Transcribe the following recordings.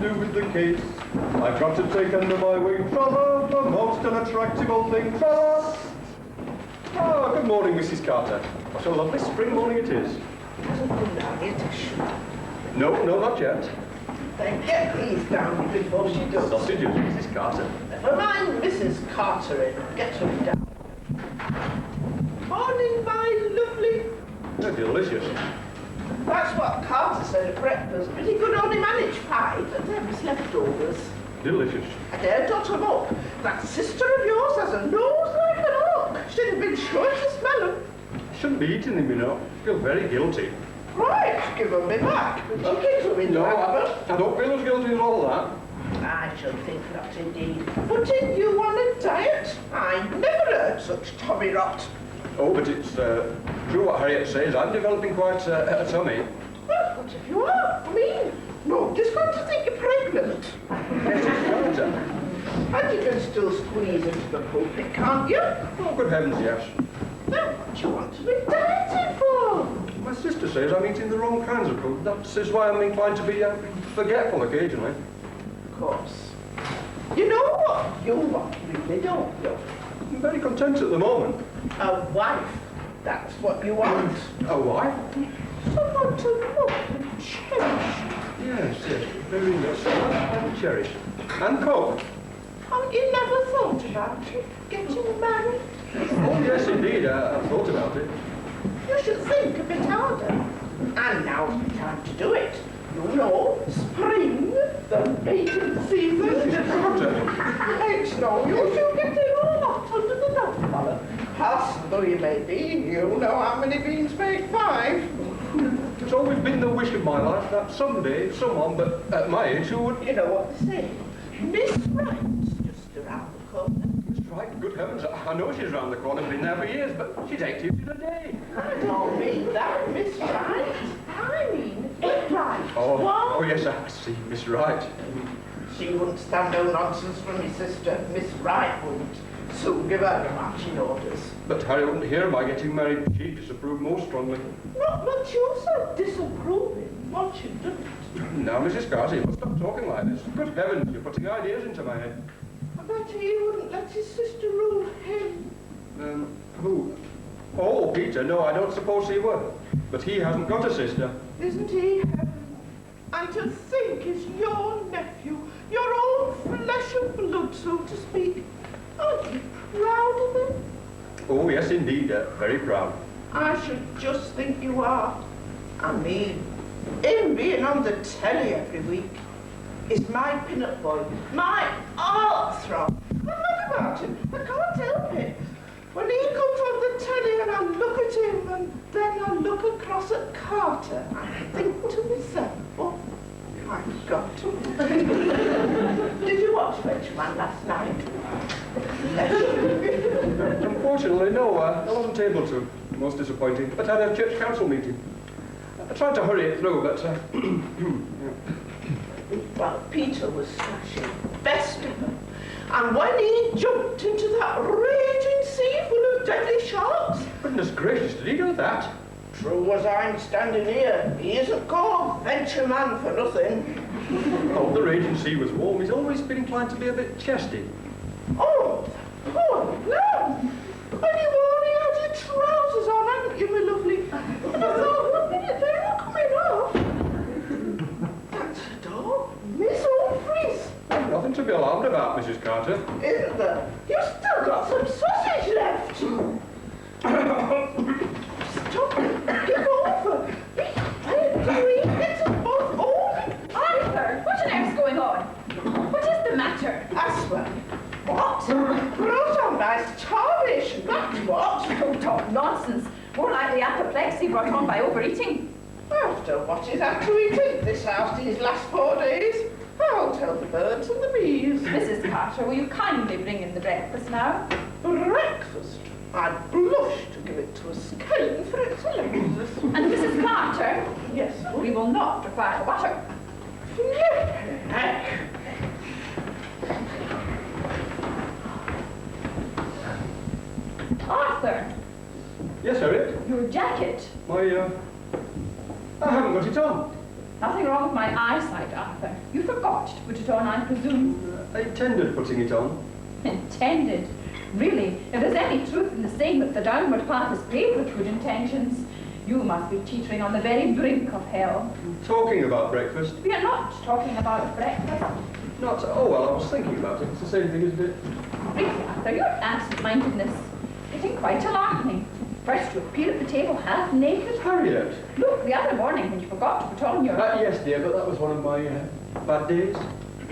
do with the case. I've got to take under my wing, tra-la, the most unattractable thing, tra-la. Oh, good morning, Mrs. Carter. What a lovely spring morning it is. Hasn't been down here to shoot. No, not yet. Then get these down before she does. Sausages, Mrs. Carter. Never mind Mrs. Carter in. Get them down. Morning, my lovely. They're delicious. That's what Carter said at breakfast, but he could only manage 5, but there was leftovers. Delicious. I dare dot 'em up. That sister of yours has a nose like an oak. She'd have been sure to smell 'em. I shouldn't be eating them, you know. I feel very guilty. Right, give 'em me back. The chickens are in No, however. I don't feel as guilty as all that. I should think not indeed. Putting you on a diet? I never heard such tommy rot. Oh, but it's true what Harriet says. I'm developing quite a tummy. Well, what if you are? I mean, nobody's going to think you're pregnant. Mrs. Carter. And you can still squeeze into the pulpit, can't you? Oh, good heavens, yes. Then what do you want to be dieting for? My sister says I'm eating the wrong kinds of food. That is why I'm inclined to be forgetful occasionally. Of course. You know what you want, really, don't you? I'm very content at the moment. A wife. That's what you want. A wife? Someone to love and cherish. Yes, very nice. And cherished. And cook. Haven't you never thought about it? Getting married? Oh, yes, indeed. I've thought about it. You should think a bit harder. And now's the time to do it. You know, spring, the mating season. It's no use you getting all hot under the nose collar. Parson though you may be, you know how many beans make 5. It's always been the wish of my life that someday someone, but at my age, who would... You know what they say? Miss Wright's just around the corner. Miss Wright, good heavens, I know she's around the corner, been there for years, but she's 80 in a day. I don't mean that, Miss Wright. I mean it right. Oh, yes, I see, Miss Wright. She wouldn't stand no nonsense from me sister. Miss Wright wouldn't. Soon give her the marching orders. But Harry wouldn't hear my getting married. She'd disapprove most strongly. Not much you so disapproving what you do. Now, Mrs. Carter, you must stop talking like this. Good heavens, you're putting ideas into my head. I bet he wouldn't let his sister rule him. Who? Oh, Peter, no, I don't suppose he would. But he hasn't got a sister. Isn't he? And to think is your nephew, your own flesh and blood, so to speak. Aren't you proud of him? Oh, yes, indeed, very proud. I should just think you are. I mean, him being on the telly every week is my pin-up boy, my heartthrob. I'm mad about him. I can't help it. When he comes on the telly and I look at him and then I look across at Carter, I think to myself, oh, I've got to. Did you watch Benjamin last night? Unfortunately, no, I wasn't able to. Most disappointing. But I had a church council meeting. I tried to hurry it through, but... Well, Peter was smashing. Best ever. And when he jumped into that raging sea full of deadly sharks... Goodness gracious, did he do that? True as I'm standing here, he isn't called Venture Man for nothing. Oh, the raging sea was warm. He's always been inclined to be a bit chesty. Oh, poor lamb! And you only had your trousers on, hadn't you, my lovely? And I thought, one minute, they were coming off. That's the door. Miss Humphreys. Nothing to be alarmed about, Mrs. Carter. Isn't there? You've still got some sausage left. Stop. Give over. Be quiet, Marie. It's both over. Arthur, what on earth's going on? What is the matter? Asthma. What? Brought on by starvation, that's what. Don't talk nonsense. More likely apoplexy brought on by overeating. After what he's had to eat in this house these last 4 days, I'll tell the birds and the bees. Mrs. Carter, will you kindly bring in the breakfast now? Breakfast? I'd blush to give it to a skein for its legs. And Mrs. Carter? Yes, We will not require the butter. Heck. Arthur, Yes, Harriet? your jacket. I haven't got it on. Nothing wrong with my eyesight, Arthur. You forgot. to put it on, I presume. I intended putting it on. Intended? Really, if there's any truth in the saying that the downward path is paved with good intentions, you must be teetering on the very brink of hell. Talking about breakfast. We are not talking about breakfast. Not, oh well, I was thinking about it. It's the same thing, isn't it? Really, Arthur, your absent-mindedness getting quite alarming. First you appear at the table half naked. Harriet. Look, the other morning when you forgot to put on your... Yes, dear, but that was one of my bad days.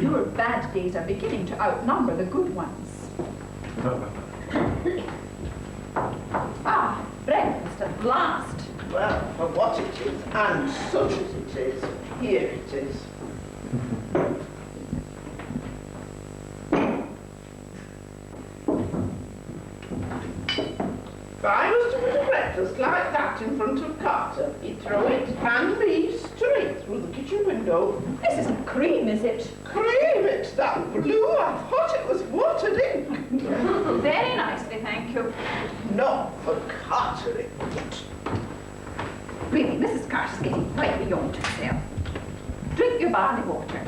Your bad days are beginning to outnumber the good ones. Ah, breakfast at last. Well, for what it is, and such as it is, here it is. If I was to put a breakfast like that in front of Carter, he'd throw it and me straight through the kitchen window. This isn't cream, is it? Cream, it's that blue. I thought it was watered in. Very nicely, thank you. Not for Carter, it wouldn't. Really, Mrs. Carter's getting quite beyond herself. Drink your barley water.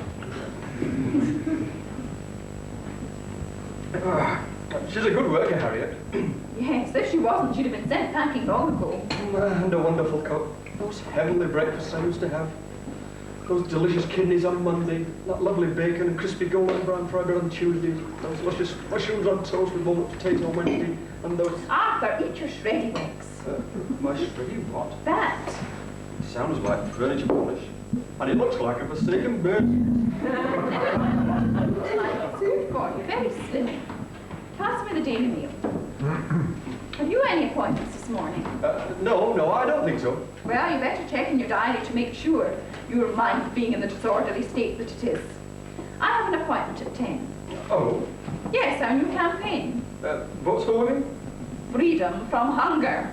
She's a good worker, Harriet. Yes, if she wasn't, she'd have been sent packing long ago. And a wonderful cook. Those heavenly breakfasts I used to have. Those delicious kidneys on Monday. That lovely bacon and crispy golden brown fried bread on Tuesday. Those luscious mushrooms on toast with walnut potatoes on Wednesday. And those... Arthur, eat your shreddy wings. My shreddy what? That. Sounds like furniture polish. And it looks like a forsaken bird. It's good for you, very slimming. Pass me the daily meal. Have you any appointments this morning? No, I don't think so. Well, you better check in your diary to make sure your mind being in the disorderly state that it is. I have an appointment at 10. Oh? Yes, our new campaign. What's for women? Freedom from hunger.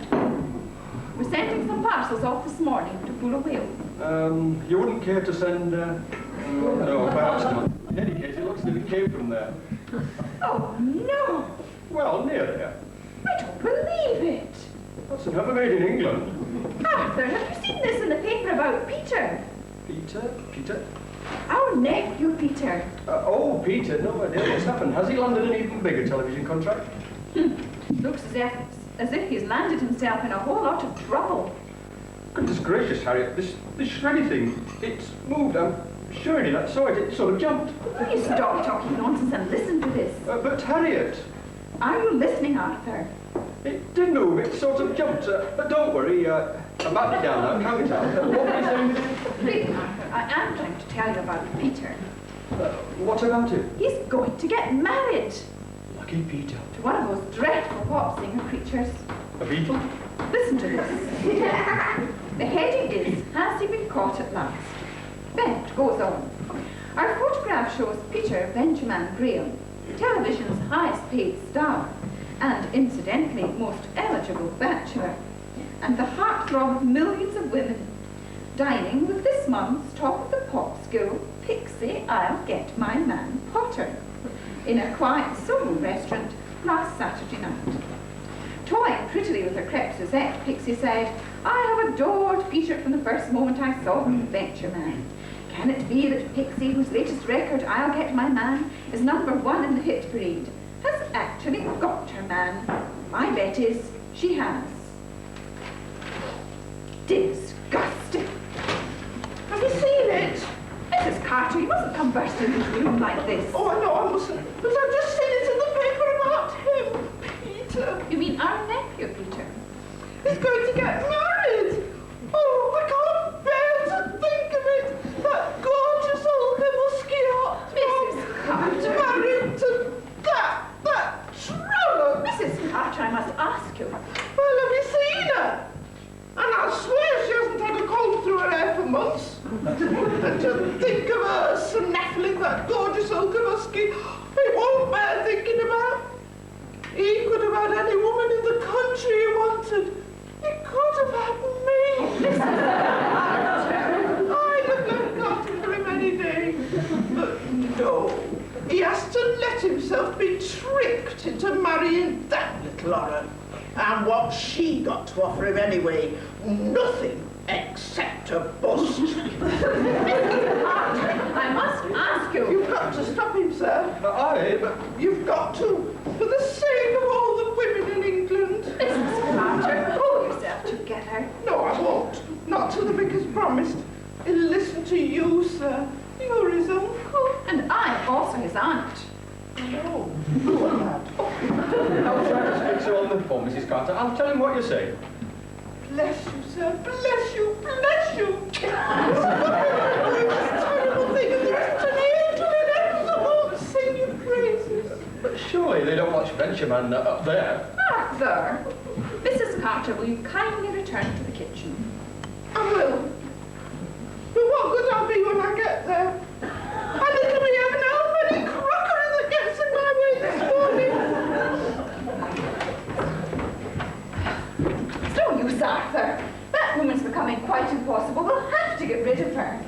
We're sending some parcels off this morning to pull a whale. You wouldn't care to send, no, perhaps not. In any case, it looks as if it came from there. Oh, no! Well, near there. I don't believe it! That's never made in England. Arthur, have you seen this in the paper about Peter? Peter? Our nephew, Peter. Oh, Peter, no idea what's happened. Has he landed an even bigger television contract? Looks as if he's landed himself in a whole lot of trouble. Goodness gracious, Harriet, this shreddy thing, it's moved. I'm sure it is. I saw it. It sort of jumped. Will you stop talking nonsense and listen to this? But Harriet... Are you listening, Arthur? It did move. It sort of jumped. But don't worry. I'm batting it down now. Count it out. What were you saying? Really, Arthur, I am trying to tell you about Peter. What about him? He's going to get married. Lucky Peter. To one of those dreadful pop singer creatures. A beetle? Listen to this. The heading is, has he been caught at last? Then it goes on. Our photograph shows Peter Benjamin Graham, television's highest paid star, and incidentally most eligible bachelor, and the heartthrob of millions of women, dining with this month's top of the pop school, Pixie I'll Get My Man Potter, in a quiet Soho restaurant last Saturday night. Toying prettily with her crepe Suzette, Pixie said, I have adored Peter from the first moment I saw him, Venture Man. Can it be that Pixie, whose latest record, I'll Get My Man, is #1 in the hit parade, has actually got her man? My bet is she has. Disgusting. Have you seen it? Mrs. Carter, you mustn't come bursting into the room like this. Oh, I know I mustn't. But I've just seen it in the paper about him, Peter. You mean our nephew, Peter? He's going to get married. Oh, I can't bear to think of it. That gorgeous old musky Mrs. Carter. married to that trollop. Mrs. Carter, I must ask you. Well, have you seen her? And I swear she hasn't had a cold through her hair for months. And to think of her snaffling that gorgeous old husky, it won't bear thinking about. He could have had any woman in the country he wanted. He could have had me. I'd have left Carter for him any day. But no, he has to let himself be tricked into marrying that little horror. And what's she got to offer him anyway? Nothing except a bust. I must ask you. got to stop him, sir. But You've got to, for the sake of all the women in England. Mrs. Carter, pull yourself together. No, I won't. Not till the vicar's promised. He'll listen to you, sir. You're his uncle. And I'm also his aunt. No, poor lad. I'll try to speak so on the phone, Mrs. Carter. I'll tell him what you say. Bless you, sir. Bless you. Bless you. It's a terrible thing, and there isn't an angel in heaven that won't sing your praises. But surely they don't watch Ventureman up there. Arthur! Mrs. Carter, will you kindly return to the kitchen? I will. But what good I'll be when I get there? I little me have how many crockery that gets in my way this morning. It's no use, Arthur. That woman's becoming quite impossible. We'll have to get rid of her.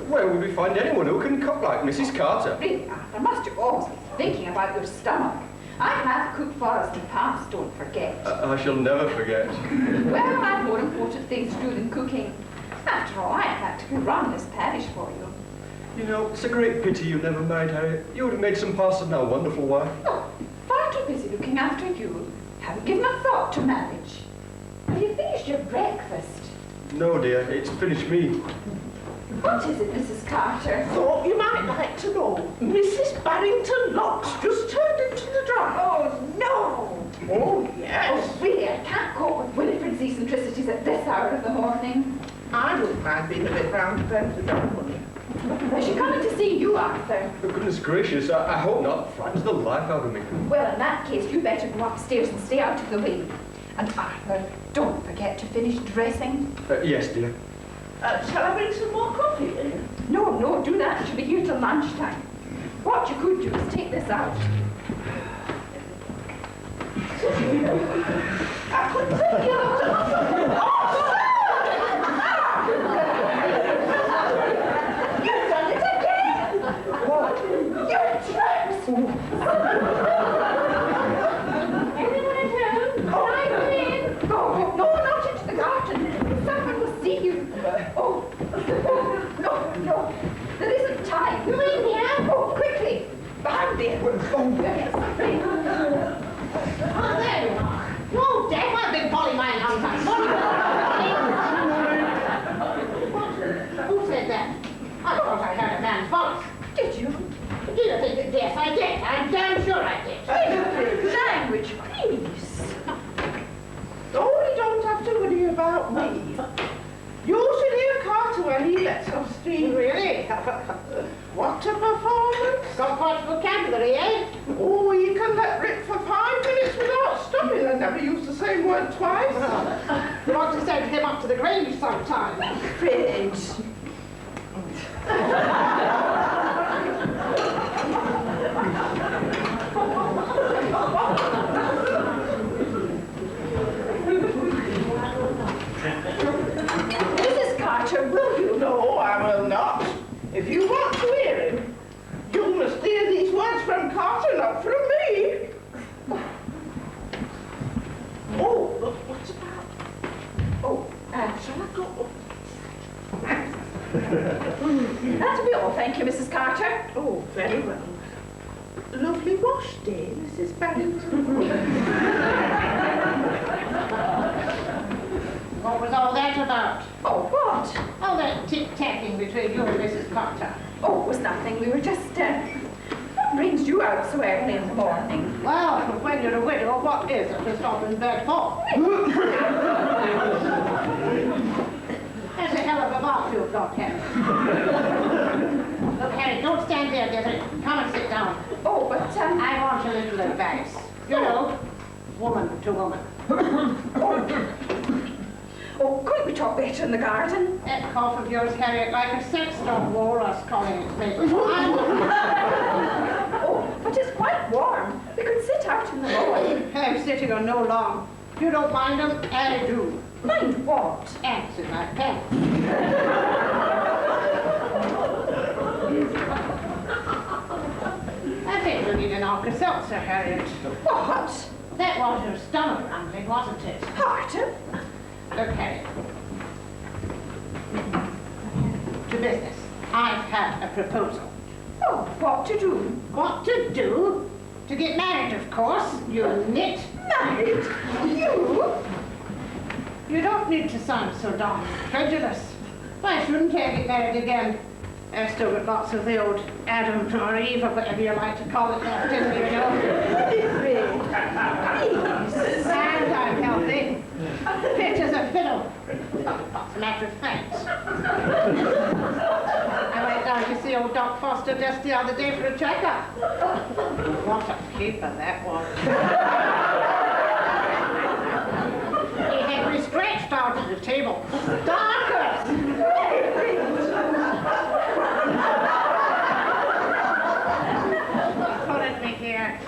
Where would we find anyone who can cook like Mrs. Carter? Really, Arthur, must you always be thinking about your stomach? I have cooked for us in the past, don't forget. I shall never forget. Well, I've more important things to do than cooking. After all, I practically run this parish for you. You know, it's a great pity you never married Harriet. You would have made some parsons now a wonderful wife. Oh, far too busy looking after you. Haven't given a thought to marriage. Have you finished your breakfast? No, dear, it's finished me. What is it, Mrs. Carter? Thought you might like to know. Mrs. Barrington Locke's just turned into the drive. Oh, no! Oh, yes. Oh, really, I can't cope with Winifred's eccentricities at this hour of the morning. I wouldn't mind being a bit round about the dog money. Is she coming to see you, Arthur? For goodness gracious, I hope not. Frightens the life out of me. Well, in that case, you better go upstairs and stay out of the way. And Arthur, don't forget to finish dressing. Yes, dear. Shall I bring some more coffee in? No, do that. She'll be here till lunchtime. What you could do is take this out. I couldn't take you out. You've done it again! What? You're traps! Anyone at home? Can I come in? Oh, no, not into the garden. Someone will see you. Oh, no, there isn't time. You in here? Oh, quickly. Behind there. Oh, yes. Oh, there you are. No, Dad, I've been calling my long time. Who said that? I thought I heard a man's voice. Did you? Do you think that? Yes, I did. I'm damn sure I did. Language, please. Oh, you don't have to worry about me. You should hear Carter when he lets off steam. Really? What a performance. Got much vocabulary, eh? Oh, he can let rip for 5 minutes without stopping and never use the same word twice. You want to send him up to the Grange sometime. Fred. Mrs. Carter, will you? No, I will not. If you want to hear him, you must hear these words from Carter, not from me. Oh, look, what's about? Oh, shall I go? That'll be all, thank you, Mrs. Carter. Oh, very well. Lovely wash day, Mrs. Barrington. What was all that about? Oh, what? All that tic-tacking between you and Mrs. Carter. Oh, it was nothing. We were just, what brings you out so early in the morning? Well, when you're a widow, what is it to stop in bed for? There's a hell of a bath you've got, Harry. Look, Harry, don't stand there, dear. Come and sit down. Oh, but, I want a little advice. You know, woman to woman. Oh, couldn't we talk better in the garden? That cough of yours, Harriet, like a sexton wore us calling it paper. Oh, but it's quite warm. We could sit out in the lawn. I'm sitting on no lawn. You don't mind them? I do. Mind what? Ants in my pants. I think we need an Alka-Seltzer, Harriet. What? That was your stomach rumbling, wasn't it? Carter? Look, Harriet. To business. I've had a proposal. Oh, What to do? What to do? To get married, of course, you nit. Married? You? You don't need to sound so darn credulous. Why shouldn't I get married again? I've still got lots of the old Adam or Eve, or whatever you like to call it left in me, you know. Please. And I'm healthy. Fit as a fiddle. As a matter of fact. I went down to see old Doc Foster just the other day for a checkup. What a keeper that was. He had me stretched out at the table. Darkers! He prodded me here,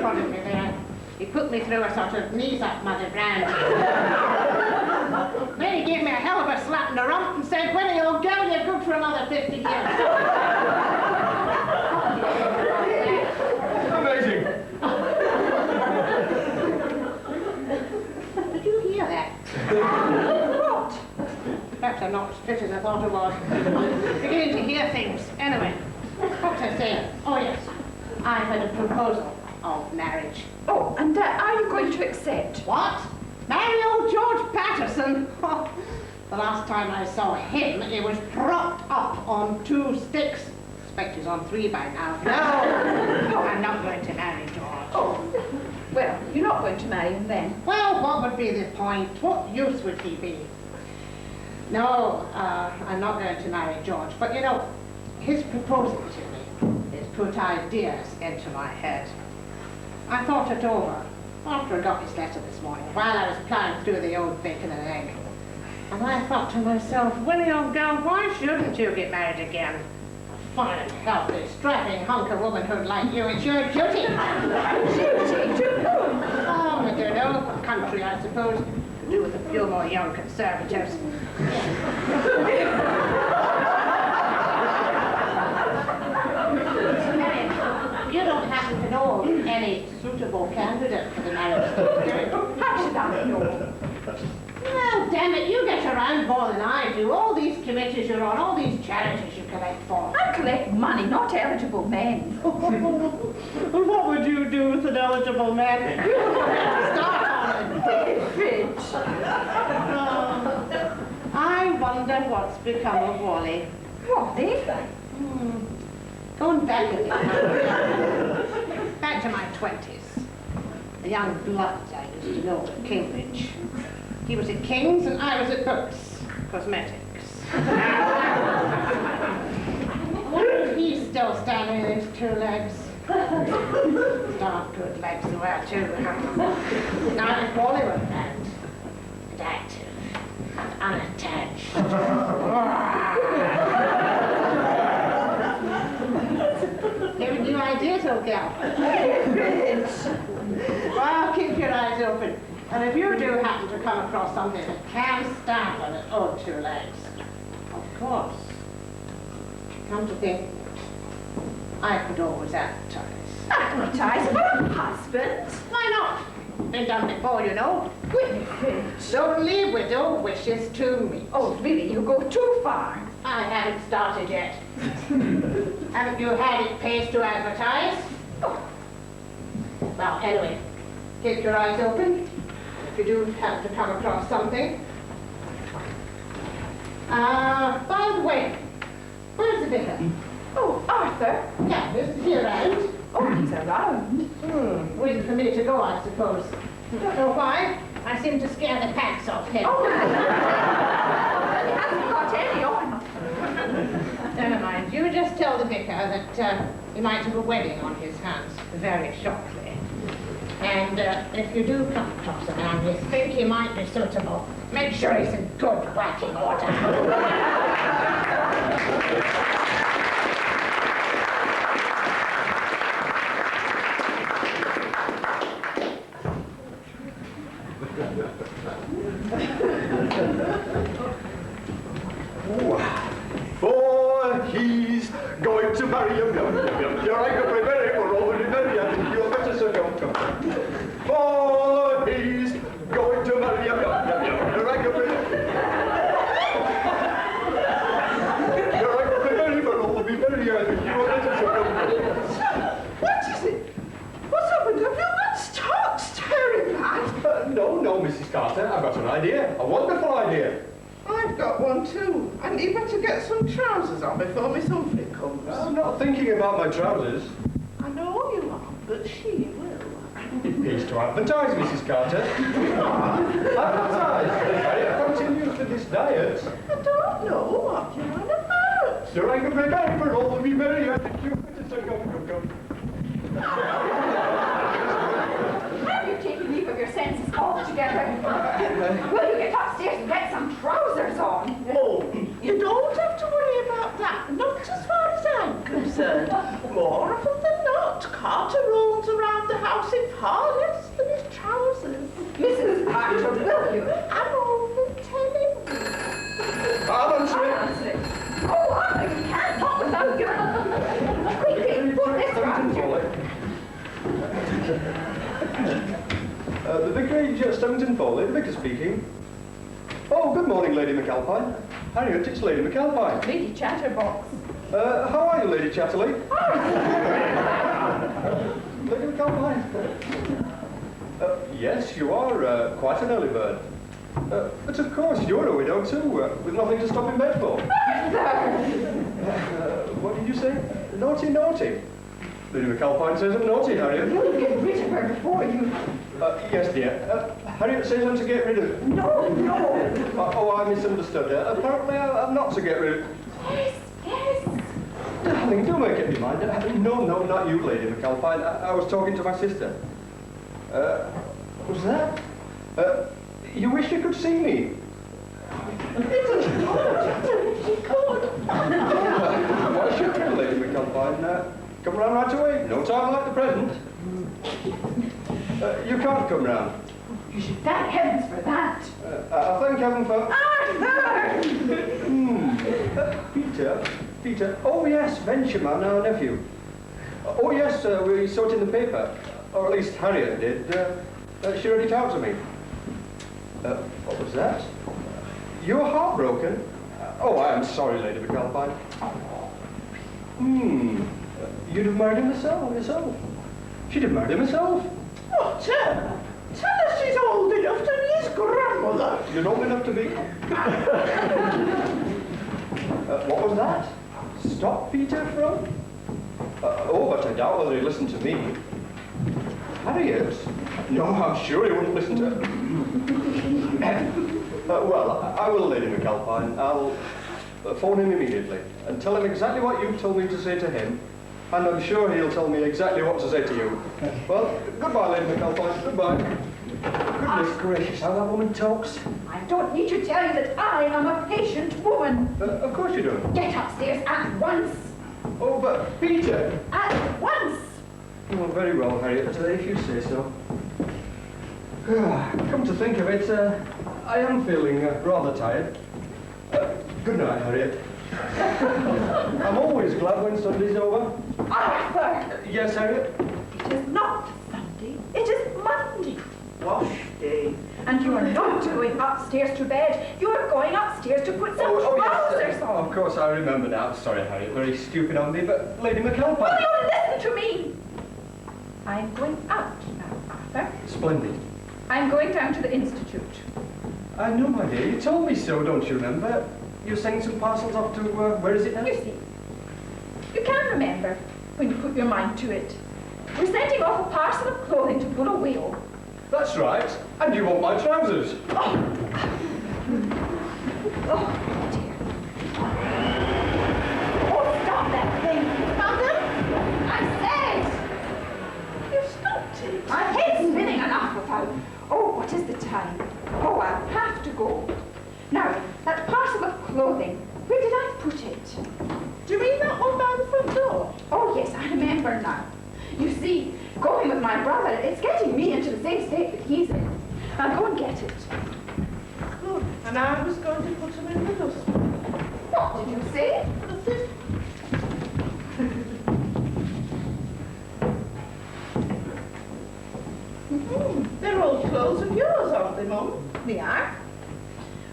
prodded me there. He put me through a sort of knees-up mother brand. Then he gave me a hell of a slap in the rump and said, "When you'll go, you're good for another 50 years." Amazing. Did you hear that? What? Perhaps I'm not as fit as I thought I was. Beginning to hear things. Anyway, what was I saying? Oh yes, I've had a proposal of marriage. Oh, and are you going to accept? What? Marry old George Patterson? The last time I saw him, he was propped up on 2 sticks. Expect he's on 3 by now. No, I'm not going to marry George. Oh, well, you're not going to marry him then. Well, what would be the point? What use would he be? No, I'm not going to marry George. But you know, his proposal to me has put ideas into my head. I thought it over after I got his letter this morning, while I was ploughing through the old bacon and egg. And I thought to myself, Willie, old girl, why shouldn't you get married again? A fine, healthy, strapping hunk of womanhood like you, it's your duty. Duty to whom? Oh, I don't know, country, I suppose. To do with a few more young conservatives. You don't happen to know any suitable candidate for the marriage, do you? How should I know? Well, damn it, you get around more than I do. All these committees you're on, all these charities you collect for. I collect money, not eligible men. Well, what would you do with an eligible man? Start on it. David. I wonder what's become of Wally. Wally? Going back again. Back to my 20s. The young bloods I used to know at Cambridge. He was at King's and I was at Burke's. Cosmetics. I wonder if he's still standing on his 2 legs. Dark good legs they were too. Now if Wally were bland and active and unattached. Giving you ideas, old gal. Well, keep your eyes open. And if you do happen to come across something that can stand on its own 2 legs, of course, come to think, I could always advertise. Advertise for a husband? Why not? Been done before, you know. Winifred. Only widow wishes to meet. Oh, really, you go too far. I haven't started yet. Haven't you had it pays to advertise? Oh. Well, anyway, keep your eyes open. If you do happen to come across something. By the way, where's the vicar? Oh, Arthur. Yeah, isn't he around? Oh, he's around. Waiting for me to go, I suppose. Don't know why. I seem to scare the pants off him. Oh, he hasn't got any on. Never mind. You just tell the vicar that he might have a wedding on his hands very shortly. And if you do come across a man you think he might be suitable, make sure he's in good working order. For he's going to marry you. You're right, you're very for already married. I think you're better, so come. For he's going to marry you. You're right, you're very for already married. I think you're better, so come. Carter, I've got an idea. A wonderful idea. I've got one too. And you better get some trousers on before Miss Humphrey comes. I'm not thinking about my trousers. I know you aren't, but she will. It pays to advertise, Mrs. Carter. Advertise? Harriet continues with this diet. I don't know what you're on about. Sir, I can prepare for all of you very come. Have you taken leave of your senses altogether? Will you get upstairs and get some trousers on? Oh, you don't have to worry about that. Not as far as I'm concerned. More often than not, Carter rolls around the house in far less than his trousers. Mrs. Carter, will you? I'm only telling you. I'll answer it. Answer it. Oh, I can't talk without you. Quickly, put this round you. The vicarage at Stonington Foley, the vicar speaking. Oh, good morning, Lady McAlpine. Harriet, it's Lady McAlpine. Lady Chatterbox. How are you, Lady Chatterley? Lady McAlpine. Yes, you are quite an early bird. But of course, you're a widow too, with nothing to stop in bed for. What did you say? Naughty, naughty. Lady McAlpine says I'm naughty, Harriet. You'll get rid of her before you... Yes, dear. Harriet says I'm to get rid of... No, no. Oh, I misunderstood her. Apparently, I'm not to get rid of... Yes, yes. Darling, do make up your mind. No, not you, Lady McAlpine. I was talking to my sister. What was that? You wish you could see me? Why should you, Lady McAlpine? Come round right away. No time like the present. You can't come round. You should thank heavens for that. I thank heaven for... Arthur! Peter. Oh, yes, Ventureman, our nephew. Oh, yes, we saw it in the paper. Or at least Harriet did. She read it out to me. What was that? You were heartbroken? Oh, I am sorry, Lady McAlpine. You'd have married him yourself. She'd have married him herself. What? Tell her she's old enough to be his grandmother. You're old enough to be... What was that? Stop Peter from? Oh, but I doubt whether he'd listen to me. Harriet? No, I'm sure he wouldn't listen to her. Well, I will, Lady McAlpine. I'll phone him immediately and tell him exactly what you've told me to say to him, and I'm sure he'll tell me exactly what to say to you. Well, goodbye, Lady McAlpine. Goodbye. Goodness gracious, how that woman talks. I don't need to tell you that I am a patient woman. Of course you do. Get upstairs at once. Oh, but Peter! At once. Oh, very well, Harriet, if you say so. Come to think of it, I am feeling rather tired. Good night, Harriet. I'm always glad when Sunday's over. Arthur! Yes, Harriet? It is not Sunday. It is Monday. Wash day. And you are not going upstairs to bed. You are going upstairs to put some trousers on. Of course, I remember now. Sorry, Harriet, very stupid on me, but Lady McAlpine... Will you listen to me? I'm going out now, Arthur. Splendid. I'm going down to the Institute. I know, my dear. You told me so, don't you remember? You're sending some parcels off to, where is it now? You see, you can remember when you put your mind to it. We're sending off a parcel of clothing to Bulla Whale. That's right. And you want my trousers. Oh, dear. Oh, stop that thing. Mother, I said, you stopped it. my head's spinning enough without... Oh, what is the time? Oh, I'll have to go. Now, that parcel of clothing, where did I put it? Do you mean that one by the front door? Oh, yes, I remember now. You see, going with my brother, it's getting me into the same state that he's in. I'll go and get it. Good. And I was going to put them in the dustbin. What did you say? Nothing. They're old clothes of yours, aren't they, Mum? They are.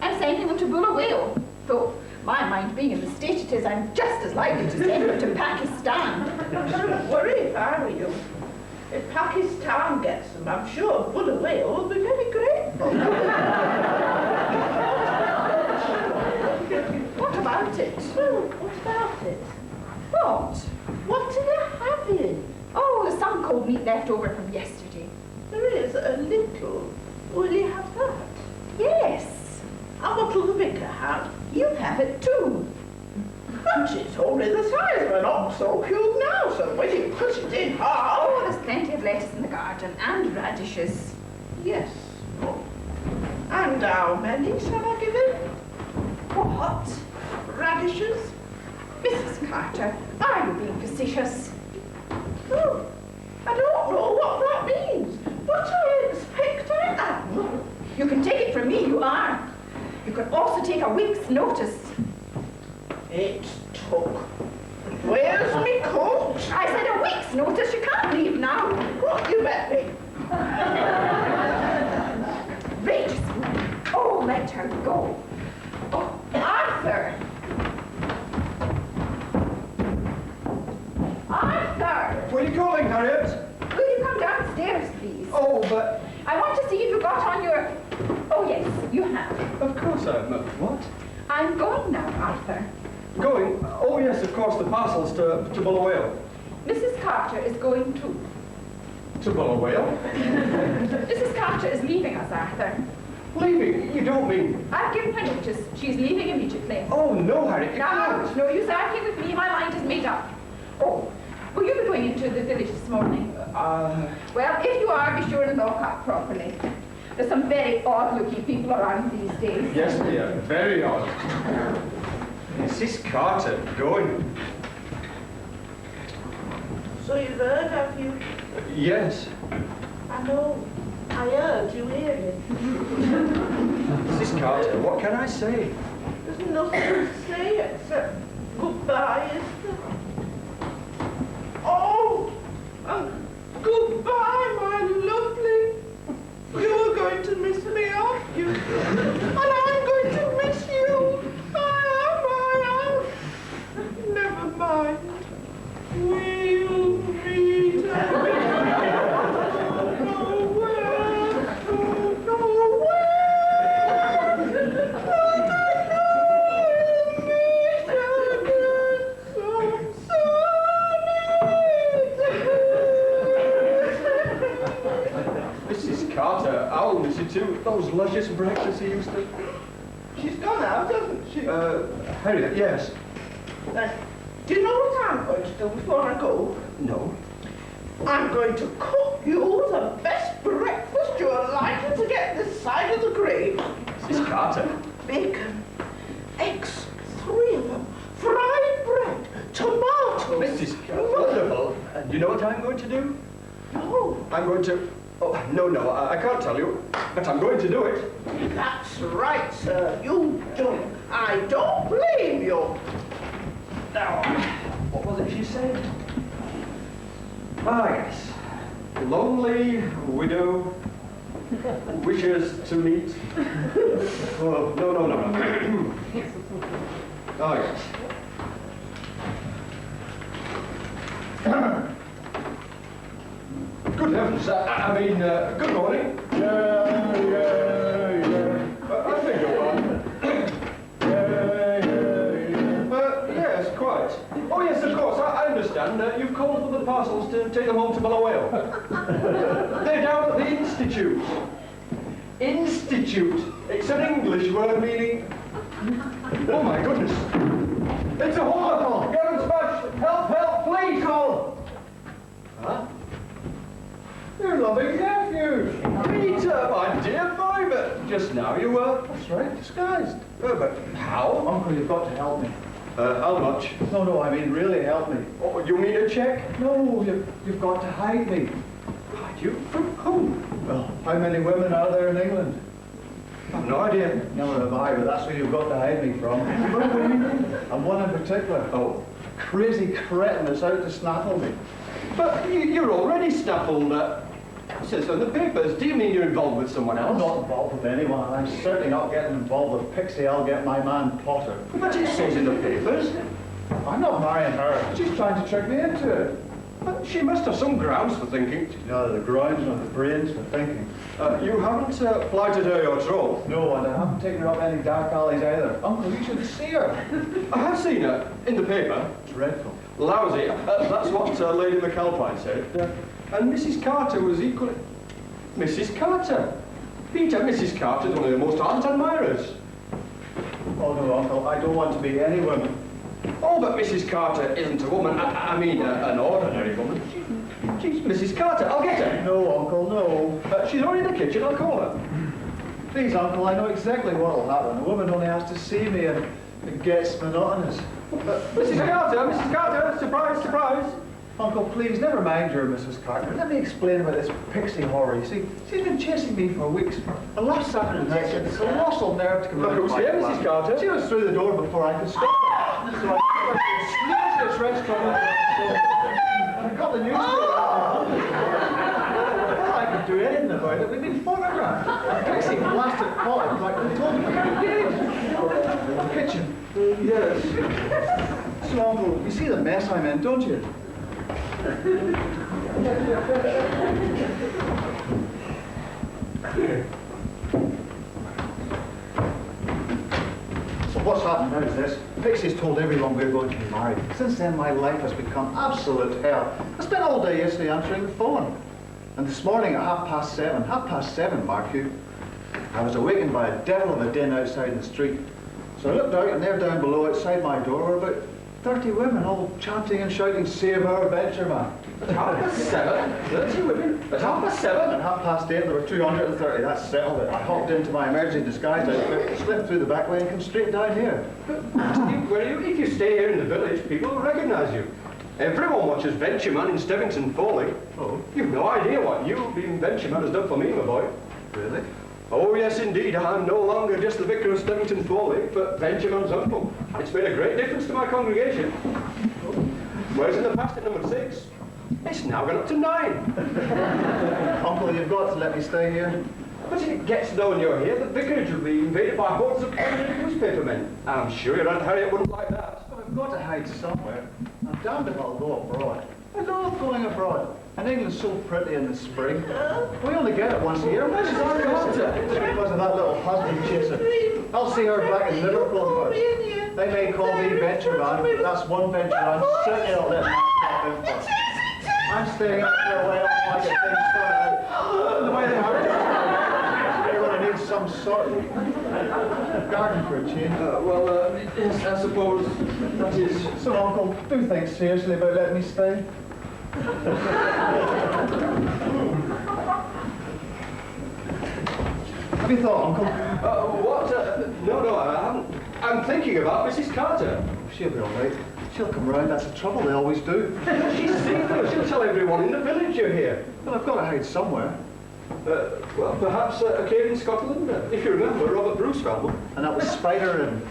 I'm sending them to Bulla Whale. Though, my mind being in the state it is, I'm just as likely to send them to Pakistan. Don't worry if I were you. If Pakistan gets them, I'm sure Bulla Whale will be very grateful. What about it? Well, what about it? What? What are you having? Oh, there's some cold meat left over from yesterday. There is a little. Will you have that? Yes, And what will the vicar have? you have it too. But it's only the size of an oxo cube now, so when you cut it in half... Oh, there's plenty of lettuce in the garden and radishes. Yes. And how many shall I give him? What? Radishes? Mrs. Carter, are you being facetious? Oh, I don't know what that means, but I expect I am. You can take it from me, you are. You can also take a week's notice. It took. Where's me coat? I said a week's notice, you can't leave now. What you bet me? Outrageous woman. Oh, let her go. Oh, Arthur! Arthur! Where are you calling, Harriet? Will you come downstairs, please? Oh, but... I want to see if you got on your... Oh, yes, you have. Of course I have. What? I'm going now, Arthur. Going? Oh, yes, of course, the parcels to Bullawale. Mrs. Carter is going too. To Bullawale? Mrs. Carter is leaving us, Arthur. Leaving? You don't mean... I've given her notice. She's leaving immediately. Oh, no, Harriet, you Now, can't. no use arguing with me. My mind is made up. Oh, will you be going into the village this morning? Well, if you are, be sure and lock up properly. There's some very odd-looking people around these days. Yes, dear, very odd. Mrs. Carter, going. So you've heard, have you? Yes. I know. I heard you hear it. Mrs. Carter, what can I say? There's nothing to say except goodbye, is there? Oh, and goodbye, my lovely. You are going to miss me, aren't you? And I'm going to miss you. I am. Never mind. We'll meet again. Nowhere, nowhere. Mrs. Carter, I'll miss you too. Those luscious breakfasts you used to... She's gone out, hasn't she? Harriet, yes. Do you know what I'm going to do before I go? No. I'm going to cook you the best breakfast you're likely to get this side of the grave. Mrs. Carter. Bacon, eggs, 3 of them, fried bread, tomatoes. Mrs. Carter. Wonderful. And you know what I'm going to do? No, I'm going to... Oh, no, I can't tell you. But I'm going to do it. that's right, sir. You do. I don't blame you. Now, what was it she said? Ah, yes. Lonely widow wishes to meet. Oh, no. Ah, yes. Good heavens, I mean, good morning. Yeah. I beg your pardon. Yes, quite. Oh, yes, of course, I understand. You've called for the parcels to take them home to Bullawale. They're down at the Institute. Institute. It's an English word meaning... Oh, my goodness. It's a hole. Get them smashed. Help, please, call. Huh? Your loving nephew. Peter, my dear boy, but just now you were... That's right, disguised. But how? Uncle, you've got to help me. How much? No, I mean really help me. Oh, you mean a check? No, you've got to hide me. Hide you? From whom? Well, how many women are there in England? I've no idea. Never have I, but that's where you've got to hide me from. And one in particular. Oh. Crazy cretin that's out to snaffle me. But you're already snaffled. It says on the papers. Do you mean you're involved with someone I'm else? not involved with anyone, and I'm certainly not getting involved with Pixie. I'll get my man Potter. But it says in the papers. I'm not marrying her. She's trying to trick me into it. But she must have some grounds for thinking. Neither the grounds nor the brains for thinking. You haven't plighted her your troth? No, and I haven't taken her up any dark alleys either. Uncle, you should see her. I have seen her in the paper. Dreadful. Lousy. That's what Lady McAlpine said. And Mrs. Carter was equally... Mrs. Carter? Peter, Mrs. Carter is one of your most ardent admirers. Oh no, Uncle, I don't want to be any woman. Oh, but Mrs. Carter isn't a woman. I mean, an ordinary woman. She's Mrs. Carter. I'll get her. No, Uncle, no. She's already in the kitchen. I'll call her. Please, Uncle, I know exactly what'll happen. A woman only has to see me and it gets monotonous. Mrs. Carter, surprise, surprise. Uncle, please, never mind your Mrs. Carter. Let me explain about this pixie horror. You see, she's been chasing me for weeks. And last Saturday night, she had the colossal nerve to come Look round who's my here, flat. Mrs. Carter. She was through the door before I could stop her. So I took her to a sleazy restaurant. And I got the newspaper. Well, I could do anything about it. We've been photographed. A pixie blasted cottage, like they told me to be. Kitchen. Yes. So, Uncle, you see the mess I'm in, don't you? So what's happened now is this. Pixie's told everyone we're going to be married. Since then, my life has become absolute hell. I spent all day yesterday answering the phone. And this morning at 7:30, mark you, I was awakened by a devil of a din outside in the street. So I looked out, and there down below outside my door were about 30 women, all chanting and shouting, "Save our venture, man." At 7:30, 30 women. At 7:30. At 8:30, there were 230. That settled it. I hopped into my emergency disguise outfit, slipped through the back way, and come straight down here. Where are you? If you stay here in the village, people will recognise you. Everyone watches Venture Man in Stevington Foley. Oh, You've no idea what you, being Venture Man, has done for me, my boy. really? Oh, yes, indeed. I'm no longer just the vicar of Stevington Foley, but Venture Man's uncle. It's made a great difference to my congregation. Whereas in the past at number 6, it's now gone up to 9. Uncle, you've got to let me stay here. But if it gets known you're here, the vicarage will be invaded by hordes of prominent newspaper men. I'm sure your Aunt Harriet wouldn't like that. But I've got to hide somewhere. I'm damned if I'll go abroad. I love going abroad. And England's so pretty in the spring. We only get it once a year. Why does our daughter? Just because of that little husband chaser. I'll see her back in Liverpool first. They may call me Venture Man, but that's one venture I'm certainly not letting myself in for. I'm staying up for a while until I get things sorted out. The way they are, you're going to need some sort of garden for a change. Yes, I suppose that is... So, Uncle, do think seriously about letting me stay. Have you thought, Uncle? What? No, I haven't. I'm thinking about Mrs. Carter. She'll be all right. She'll come round, that's the trouble, they always do. She's secret. She'll tell everyone in the village you're here. Well, I've got to hide somewhere. Well, perhaps a cave in Scotland. If you remember, Robert Bruce found one. And that was Spider and...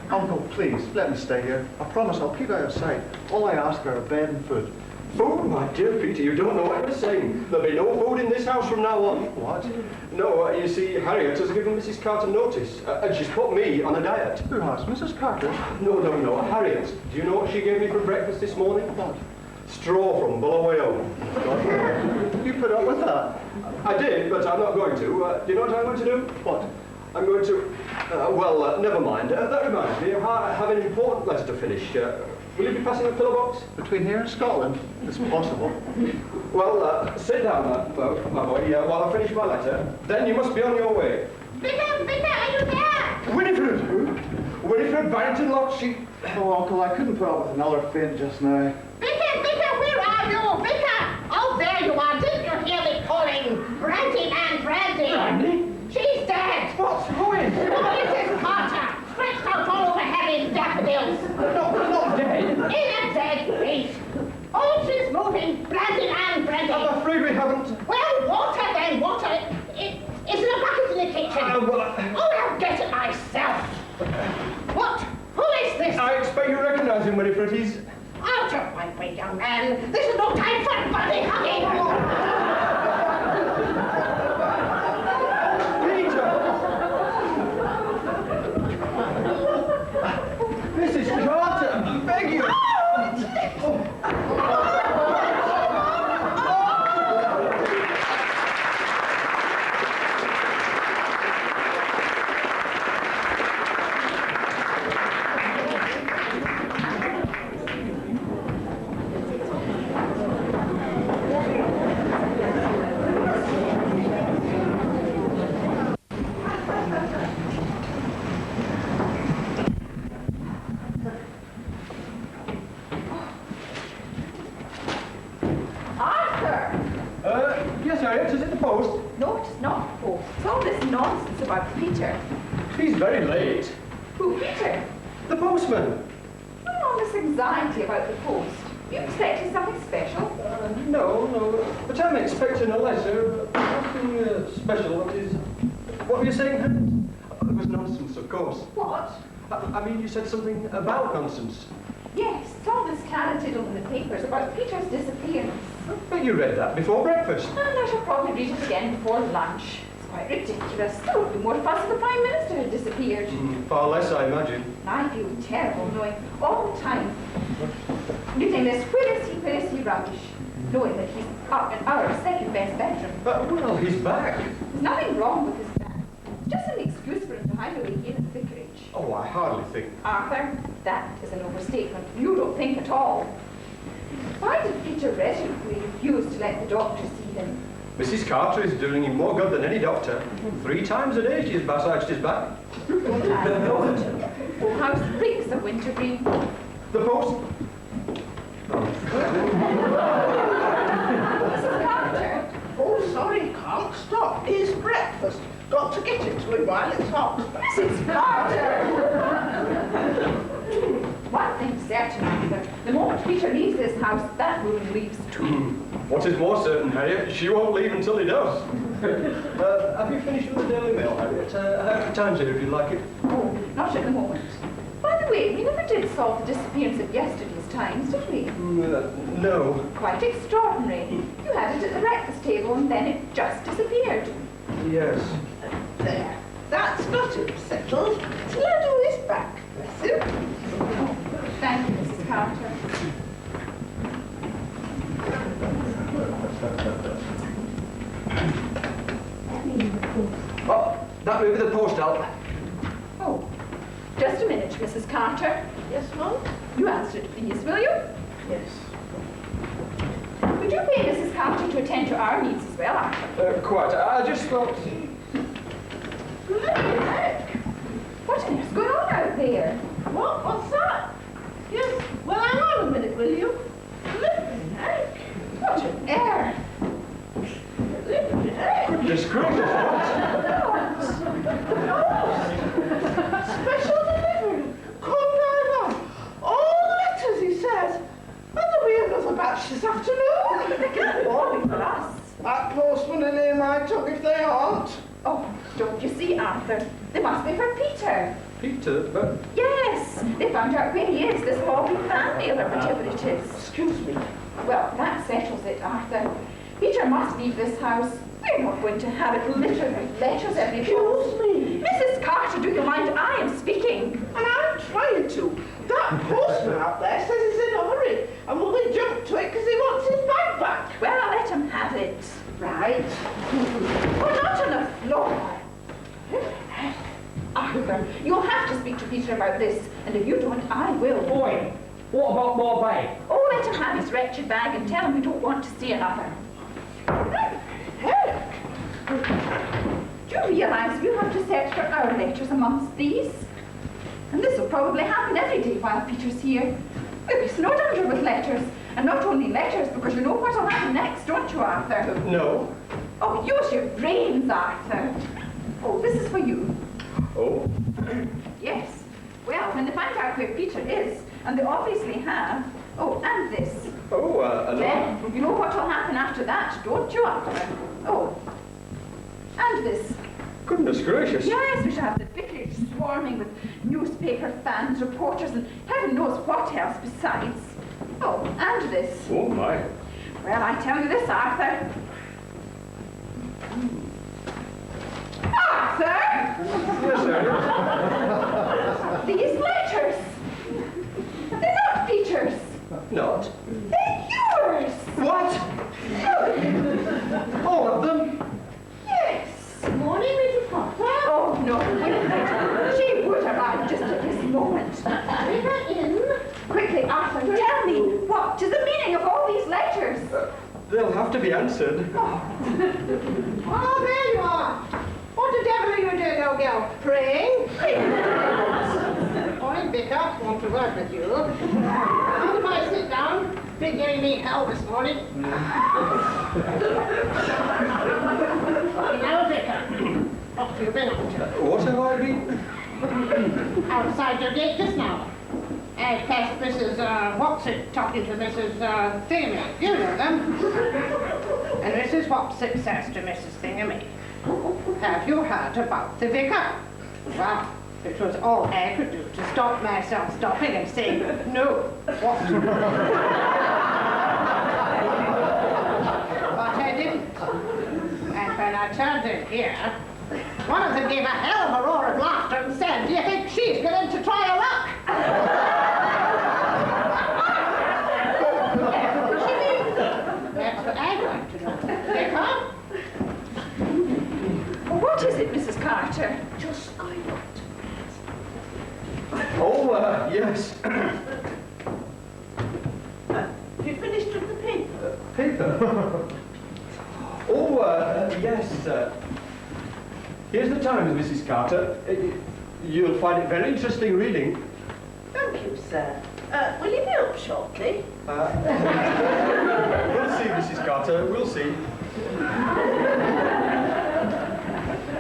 Uncle, please, let me stay here. I promise I'll keep out of sight. All I ask are a bed and food. Food, my dear Peter, you don't know what you're saying. There'll be no food in this house from now on. What? No, you see, Harriet has given Mrs. Carter notice, and she's put me on a diet. Who has? Mrs. Carter? No, Harriet. Do you know what she gave me for breakfast this morning? What? Straw from Bullaway. You put up with that? I did, but I'm not going to. Do you know what I'm going to do? What? I'm going to... never mind. That reminds me, I have an important letter to finish. Will you be passing a pillow box? Between here and Scotland? It's possible. Well, sit down, my boy, while I finish my letter. Then you must be on your way. Vicar, are you there? Winifred! Who? Winifred Barrington Lockshee. Oh, Uncle, I couldn't put up with another faint just now. Vicar, where are you? Vicar! Oh, there you are. Didn't you hear me calling? Brandy, man, Brandy. Brandy? She's dead. What? Who is? Oh, Mrs. Carter. Stretched out all over head in daffodils. No, not dead. In a dead heat. Oh, she's moving. Brandy, man, Brandy. I'm afraid we haven't... Well, water then, water. Is there a bucket in the kitchen? Oh, I'll get it myself. What? Who is this? I expect you recognize him, Winifred. He's... Out of my way, young man. This is no time for buddy hugging. Mrs. Carter, I beg you. Yes, Harriet, is it the post? No, it's not the post. It's all this nonsense about Peter. He's very late. Who, Peter? The postman. All this anxiety about the post. You expecting something special? No, but I'm expecting a letter. Nothing special, that is. What were you saying, Harriet? It was nonsense, of course. What? I mean, you said something about nonsense. Yes, it's all this tittle in the papers about Peter's disappearance. But you read that before breakfast. And I shall probably read it again before lunch. It's quite ridiculous. There would be more fuss if the Prime Minister had disappeared. Far less, I imagine. And I feel terrible knowing all the time, reading this where is he rubbish, knowing that he's up in our second best bedroom. Well, he's back. There's nothing wrong with his back. It's just an excuse for him to hide away here at the vicarage. Oh, I hardly think. Arthur, that is an overstatement. You don't think at all. Why did Peter resolutely refuse to let the doctor see him? Mrs. Carter is doing him more good than any doctor. 3 times a day she's massaged his back. I know it. Oh, how reeks of wintergreen. The post? Mrs. Carter. Oh, sorry, can't stop. It's breakfast. Got to get it to him while it's hot. Mrs. Carter! One thing's certain, Arthur. The moment Peter leaves this house, that woman leaves too. What is more certain, Harriet, she won't leave until he does. Have you finished with the Daily Mail, Harriet? I have the Times here if you'd like it. Oh, not at the moment. By the way, we never did solve the disappearance of yesterday's Times, did we? No. Quite extraordinary. You had it at the breakfast table and then it just disappeared. Yes. There. That's got him settled. Slado is back. Bless him. Oh, thank you, Mrs. Carter. Oh, that may be the post, Al. Oh, just a minute, Mrs. Carter. Yes, Mum? You answer it, please, will you? Yes. Would you pay Mrs. Carter to attend to our needs as well, Arthur? Quite. I just thought... What on earth's going on out there? What? What's that? Yes. Well, hang on a minute, will you? Flippin' heck. What an air! Flippin' heck. Goodness gracious, Special delivery. Come right on. All letters, he says. And there'll be another batch this afternoon. They can't all be for us. That postman will hear my tongue if they aren't. Oh, don't you see, Arthur? They must be for Peter. Peter, but... Yes, they found out where he is, this Hawley fan mail or whatever it is. Excuse me. Well, that settles it, Arthur. Peter must leave this house. We're not going to have it littered with letters every Excuse me. Mrs. Carter, do you mind? I am speaking. And I'm trying to. That postman out there says he's in a hurry and will they jump to it because he wants his bag back. Well, I'll let him have it. Right. Oh, not on the floor. Arthur, you'll have to speak to Peter about this, and if you don't, I will. Boy, what about my bag? Oh, let him have his wretched bag and tell him we don't want to see another. Heck. Do you realise you have to search for our letters amongst these? And this will probably happen every day while Peter's here. We'll be snowed under with letters. And not only letters, because you know what will happen next, don't you, Arthur? No. Oh, use your brains, Arthur. Oh, this is for you. Oh? Yes. Well, when they find out where Peter is, and they obviously have... Oh, and this. Oh, Then, you know what will happen after that, don't you, Arthur? Oh. And this. Goodness gracious. Yes, we shall have the vicarage swarming with newspaper fans, reporters, and heaven knows what else besides. Oh, and this. Oh, my. Well, I tell you this, Arthur. Arthur! Yes, sir. These letters! They're not Peter's. Not? They're yours! What? All of them? Yes. Morning, Mrs. Potter. Oh, no, wait a minute. She would arrive just at this moment. Bring her in. Quickly, Arthur, tell me, what is the meaning of all these letters? They'll have to be answered. Oh, there you are. What the devil are you doing, old girl? Praying? Oh, the vicar wants to work with you. Mind if I sit down? Been giving me hell this morning. Now, vicar, what have you been up to? What have I been? Outside your gate just now. I passed Mrs. Whatsit talking to Mrs. Thingamy. You know them. And Mrs. Whatsit says to Mrs. Thingamy, have you heard about the vicar? Well, it was all I could do to stop myself stopping and saying, no, what? But I didn't. And when I turned in here, one of them gave a hell of a roar of laughter and said, do you think she's going to try her luck? That's what I'd like to know. Vicar? What is it, Mrs. Carter? Just I want. Oh, yes. Have you finished with the paper? Paper? Oh, yes. Here's the Times, Mrs. Carter. You'll find it very interesting reading. Thank you, sir. Will you be up shortly? We'll see, Mrs. Carter. We'll see.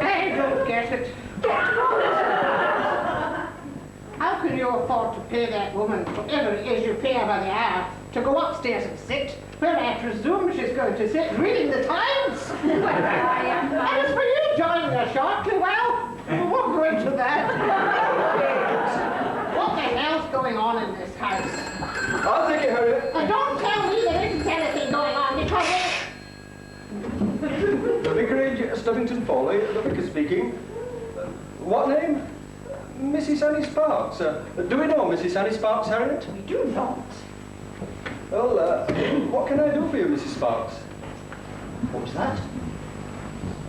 I don't get it. How can you afford to pay that woman whatever it is you pay her by the hour to go upstairs and sit, where I presume she's going to sit reading the Times? And as for you joining her shortly, well, we won't go into that. What the hell's going on in this house? I'll take it, Harriet. And don't tell me there isn't anything going on, because The vicarage, Stubbington Foley, the vicar speaking. What name? Mrs. Annie Sparks. Do we know Mrs. Annie Sparks, Harriet? We do not. Well, what can I do for you, Mrs. Sparks? What's that?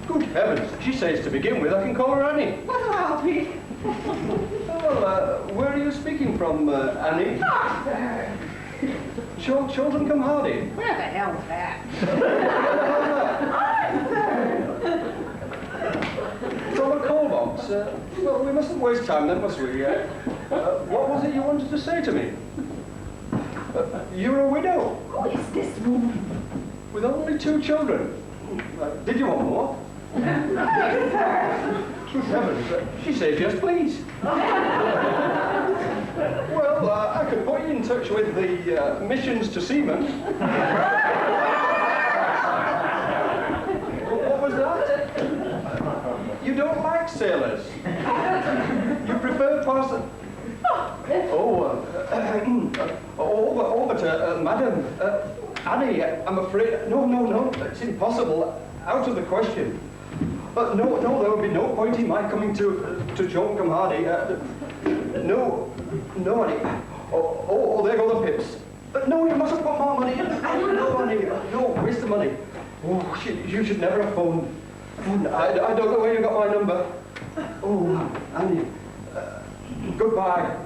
Good heavens, she says to begin with I can call her Annie. Well, I'll be. Well, where are you speaking from, Annie? Arthur! Children come hardy. where the hell's that? It's on a call box. Well, we mustn't waste time then, must we? What was it you wanted to say to me? You're a widow Who is this woman? with only 2 children. Did you want more? Good heavens, she says yes, please. Well, I could put you in touch with the missions to seamen. What was that? You don't like sailors. You prefer parson. Madam, Annie, I'm afraid. No, it's impossible. Out of the question. No, there would be no point in my coming to John Comhardy. No, Annie. Oh, there go the pips. No, you mustn't put more money in. No, Annie. No, waste the money. Oh, you should never have phoned. I don't know where you got my number. Oh, Annie. Goodbye.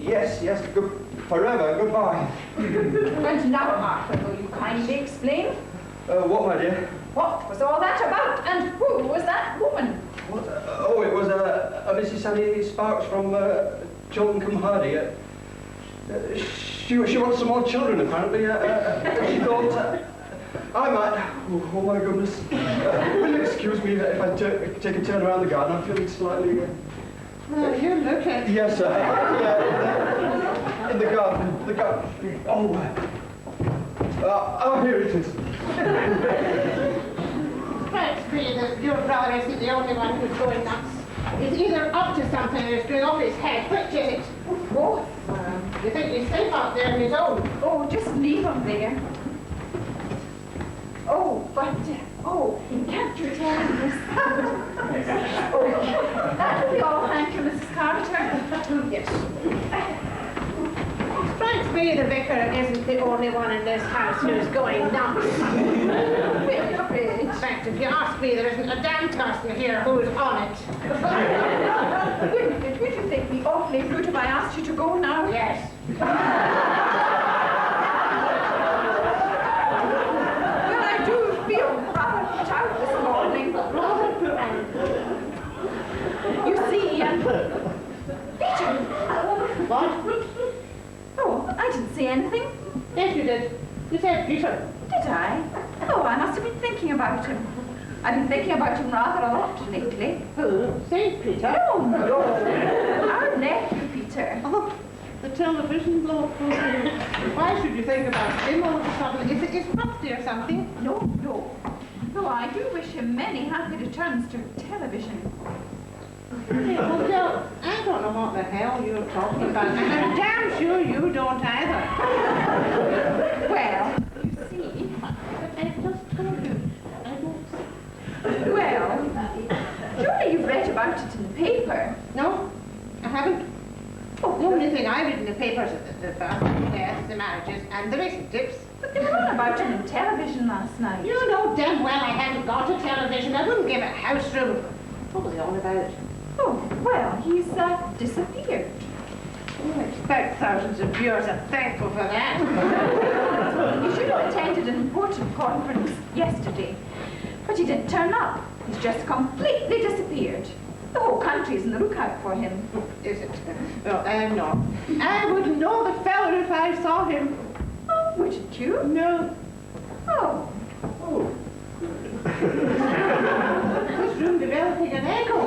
Yes, forever, goodbye. And now, Arthur, will you kindly explain? What, my dear? What was all that about? And who was that woman? What? It was a Mrs. Annie Sparks from Chilton Comhardy. She wants some more children, apparently. She thought I might. Oh my goodness. Will you excuse me if I take a turn around the garden? I'm feeling slightly. Well, you look at... Yes, sir. Yeah, in the garden. Oh, here it is. Strikes me that your brother isn't the only one who's going nuts. He's either up to something or he's going off his head. Which is it? Both. You think he's safe out there on his own? Oh, just leave him there. Oh, but, can't you tell him this? That'll be all, thank you, Mrs. Carter. Yes. Strikes me the vicar isn't the only one in this house who's going nuts. In fact, if you ask me, there isn't a damn person here who's on it. Would you think me awfully rude if I asked you to go now? Yes. Well, I do feel rather put out this morning. You see, Peter You said Peter. Did I? Oh, I must have been thinking about him. I've been thinking about him rather a lot lately. Who? St. Peter? No, no. Our nephew, Peter. Oh, the television bloke. Why should you think about him all of a sudden? Is it his birthday or something? No, no. Though I do wish him many happy returns to television. Well, Joe, I don't know what the hell you're talking about, and I'm damn sure you don't either. Well, you see. But I just told you, I don't see. Well, surely you've read about it in the paper. No, I haven't. Oh, the only thing I read in the papers is the births, the deaths, the marriages, and the racing tips. But they were on about him in television last night. You know damn well I haven't got a television. I wouldn't give it house room. What was he on about? Oh, well, he's disappeared. I expect thousands of viewers are thankful for that. He should have attended an important conference yesterday, but he didn't turn up. He's just completely disappeared. The whole country's on the lookout for him. Is it? No, I'm not. I wouldn't know the fellow if I saw him. Oh, wouldn't you? No. Oh. This room developing an echo.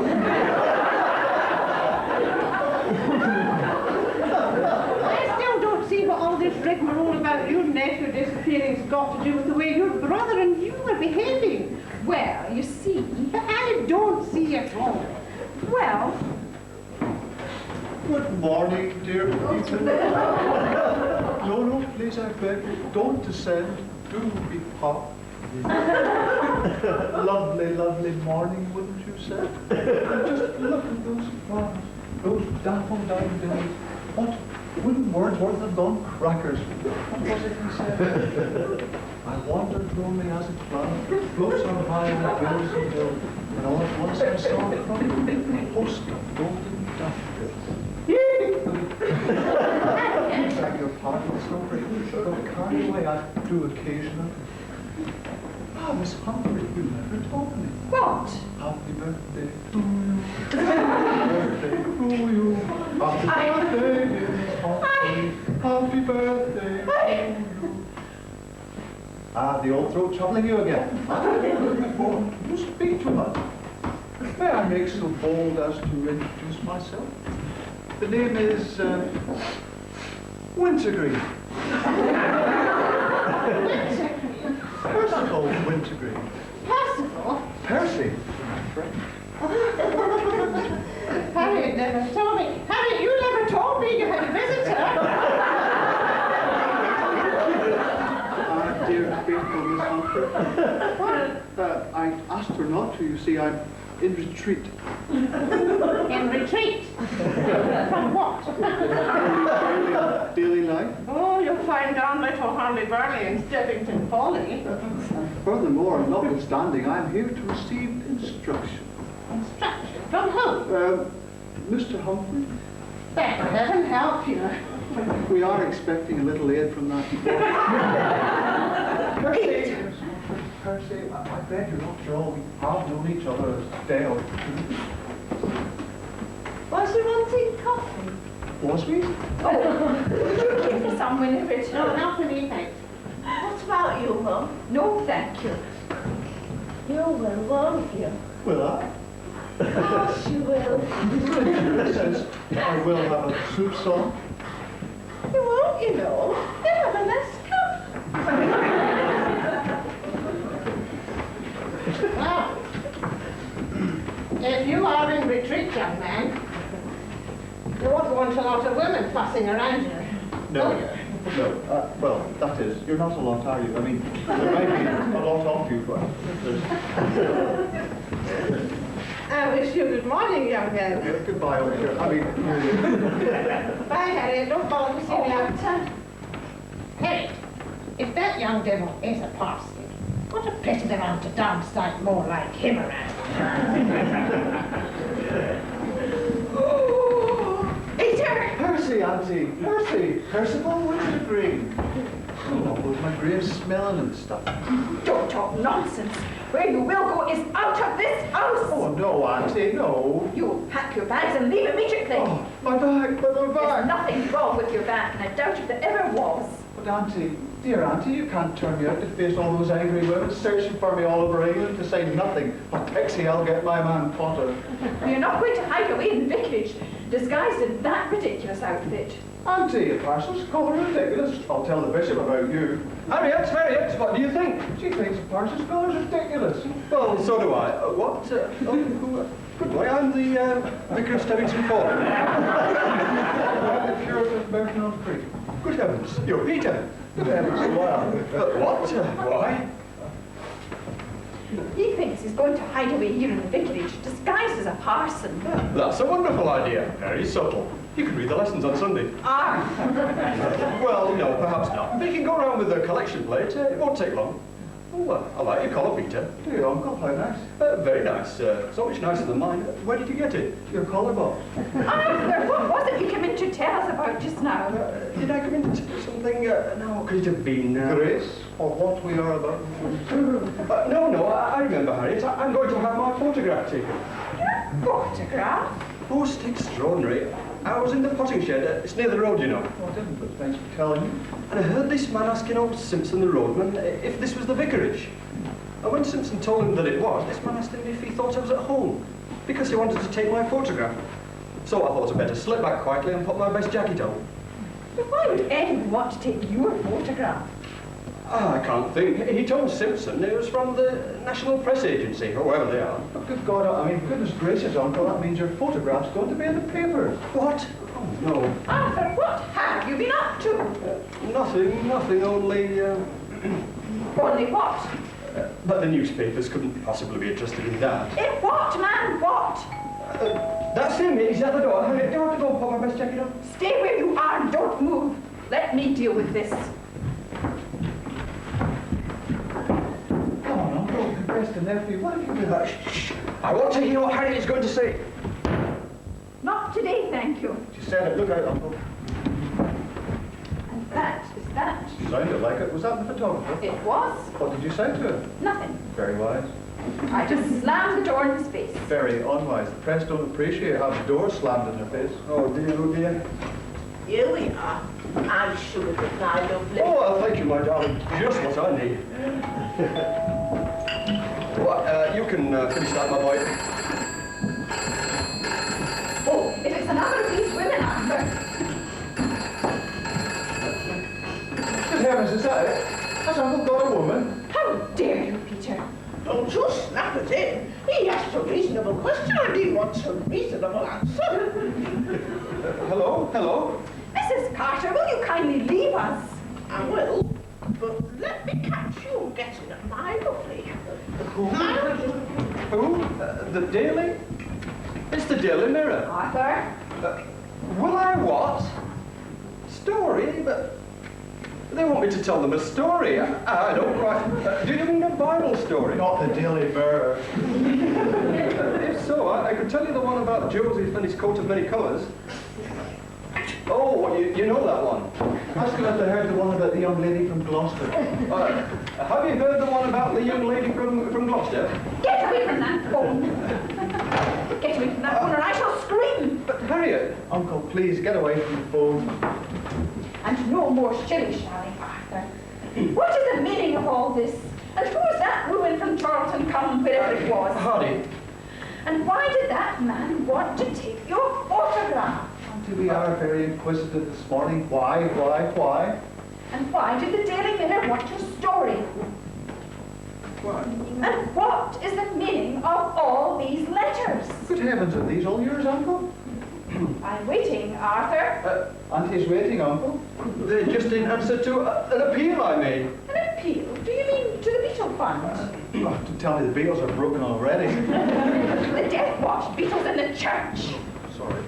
I still don't see what all this rigmarole about your nephew disappearing's got to do with the way your brother and you are behaving. Well, you see. I don't see at all. Well. Good morning, dear Peter. No, no, please, I beg you, don't descend. Do be pop. Lovely, lovely morning, wouldn't you say? And just look at those flowers, those daffodil days. What wouldn't Wordsworth have done? Crackers. What was it he said? I wandered lonely as a cloud, floats on high on bills and hills, and all at once I saw from a host of golden daffodils. I beg your pardon, sorry. Don't carry away, I do occasionally. Ah, Miss Humphrey, you never told me. What? Happy birthday to you. Happy birthday to you. Happy birthday, Miss Humphrey. Happy birthday to you. Ah, the old throat troubling you again. Oh, you speak too much. May I make so bold as to introduce myself? The name is Wintergreen. Percival Wintergreen. Percival? Percy, my friend. Harriet never told me. Harriet, you never told me you had a visitor. Dear faithful Miss Humphrey. I asked her not to, you see. I'm in retreat. In retreat? From what? Daily life. Oh, you'll find down little Harley Burley and Steppington Folly. Furthermore, notwithstanding, I'm here to receive instruction. Instruction? From whom? Mr. Humphrey, That heaven help you. we are expecting a little aid from that. Percy, Percy, I beg you, after all, we have known each other a day or two. Was you wanting coffee? Was we? Oh, give me some, Winifred. No, not for me, thanks. What about you, Mum? No, thank you. You will, won't you? Will I? Of course you will. It says I will have a soup song. You won't, you know. You'll have a less cup. Well, if you are in retreat, young man, you won't want a lot of women fussing around you. No. will you? No. Well, that is, you're not a lot, are you? I mean, there might be a lot of you, but there's... I wish you good morning, young man. Okay, goodbye, over here. I mean, Bye, Harriet. Don't bother to see me out. Harriet, if that young devil is a parson, what a pity there aren't a damn sight more like him around. Peter! Percy, Auntie! Percy! Percival Wintergreen! Oh, with my grave smelling and stuff. Don't talk nonsense. Where you will go is out of this house. Oh, no, Auntie, no. You will pack your bags and leave immediately. Oh, my bag, my There's bag. nothing wrong with your bag, and I doubt if there ever was. But, Auntie, Dear Auntie, you can't turn me out to face all those angry women searching for me all over England, to say nothing. But Pixie, I'll get my man Potter. You're not going to hide away in the vicarage, disguised in that ridiculous outfit. Auntie, Parsons, call her ridiculous. I'll tell the bishop about you. Harriet, what do you think? She thinks Parsons Miller's ridiculous. Well, so do I. What? Good boy, I'm the Vicar of Stevenson Ford. The curate of Merton on Creek. Good heavens, you're Peter. Good heavens, wow. What? Why? He thinks he's going to hide away here in the vicarage, disguised as a parson. That's a wonderful idea. Very subtle. You could read the lessons on Sunday. Ah, Well, no, perhaps not. But you can go around with a collection plate. It won't take long. Oh, I like your collar, Peter. Do you, Uncle? How nice. Very nice. So much nicer than mine. Where did you get it? Your collar box. Arthur, what was it you came in to tell us about just now? Did I come in to tell you something? No, what could it have been? Grace, or what we are about. No, I remember, Harriet. I'm going to have my photograph taken. Photograph? Most extraordinary. I was in the potting shed. It's near the road, you know. Oh, I didn't, but thanks for telling me. And I heard this man asking old Simpson, the roadman, if this was the vicarage. And when Simpson told him that it was, this man asked him if he thought I was at home, because he wanted to take my photograph. So I thought I'd better slip back quietly and put my best jacket on. But why would anyone want to take your photograph? I can't think. He told Simpson it was from the National Press Agency, or whoever they are. But good God, I mean, goodness gracious, Uncle, that means your photograph's going to be in the papers. What? Oh, no. Arthur, what have you been up to? Nothing, only... Only what? But the newspapers couldn't possibly be interested in that. In what, man, what? That's him. He's at the door. Harriet, do you want to go and put my best jacket on? Stay where you are and don't move. Let me deal with this. Come on, Uncle, confess to nephew, what have you been... Shh. I want to hear what Harriet is going to say. Not today, thank you. She said it. Look out, Uncle. And that is that. Sounded like it. Was that the photographer? It was What did you say to her? nothing. Very wise. I just slammed the door in his face. Very unwise. The press don't appreciate having doors slammed in their face. Oh, dear. Here we are. I'm sure that my lovely. Oh, well, thank you, my darling. Just what I need. Well, you can finish that, my boy. Oh, if it's another of these women, Arthur. Good heavens, is that it? Has Uncle got a woman? How dare you, Peter? Don't you snap it in. He asked a reasonable question and he wants a reasonable answer. Hello? Mrs. Carter, will you kindly leave us? I will, but let me catch you getting at my lovely. Who? The Daily? It's the Daily Mirror. Arthur? Will I what? Story? But they want me to tell them a story. I don't quite... do you mean a Bible story? Not the Daily Mirror. If so, I could tell you the one about Joseph and his coat of many colours. Oh, you know that one. Ask him if they heard the one about the young lady from Gloucester. Have you heard the one about the young lady from Gloucester? Get away from that phone. Get away from that phone or I shall scream. But Harriet... Uncle, please, get away from the phone. And no more shilly-shally, Arthur. What is the meaning of all this? And who is that woman from Charlton come, wherever it was? Hardy. And why did that man want to take your photograph? Auntie, we are very inquisitive this morning. Why? And why did the Daily Mirror want your story? Why? And what is the meaning of all these letters? Good heavens, are these all yours, Uncle? I'm waiting, Arthur. Auntie's waiting, Uncle. They're just in answer to an appeal I made. An appeal? Do you mean to the Beetle Fund? Oh, to tell me the Beatles are broken already. The Death Watch Beatles in the church. Sorry.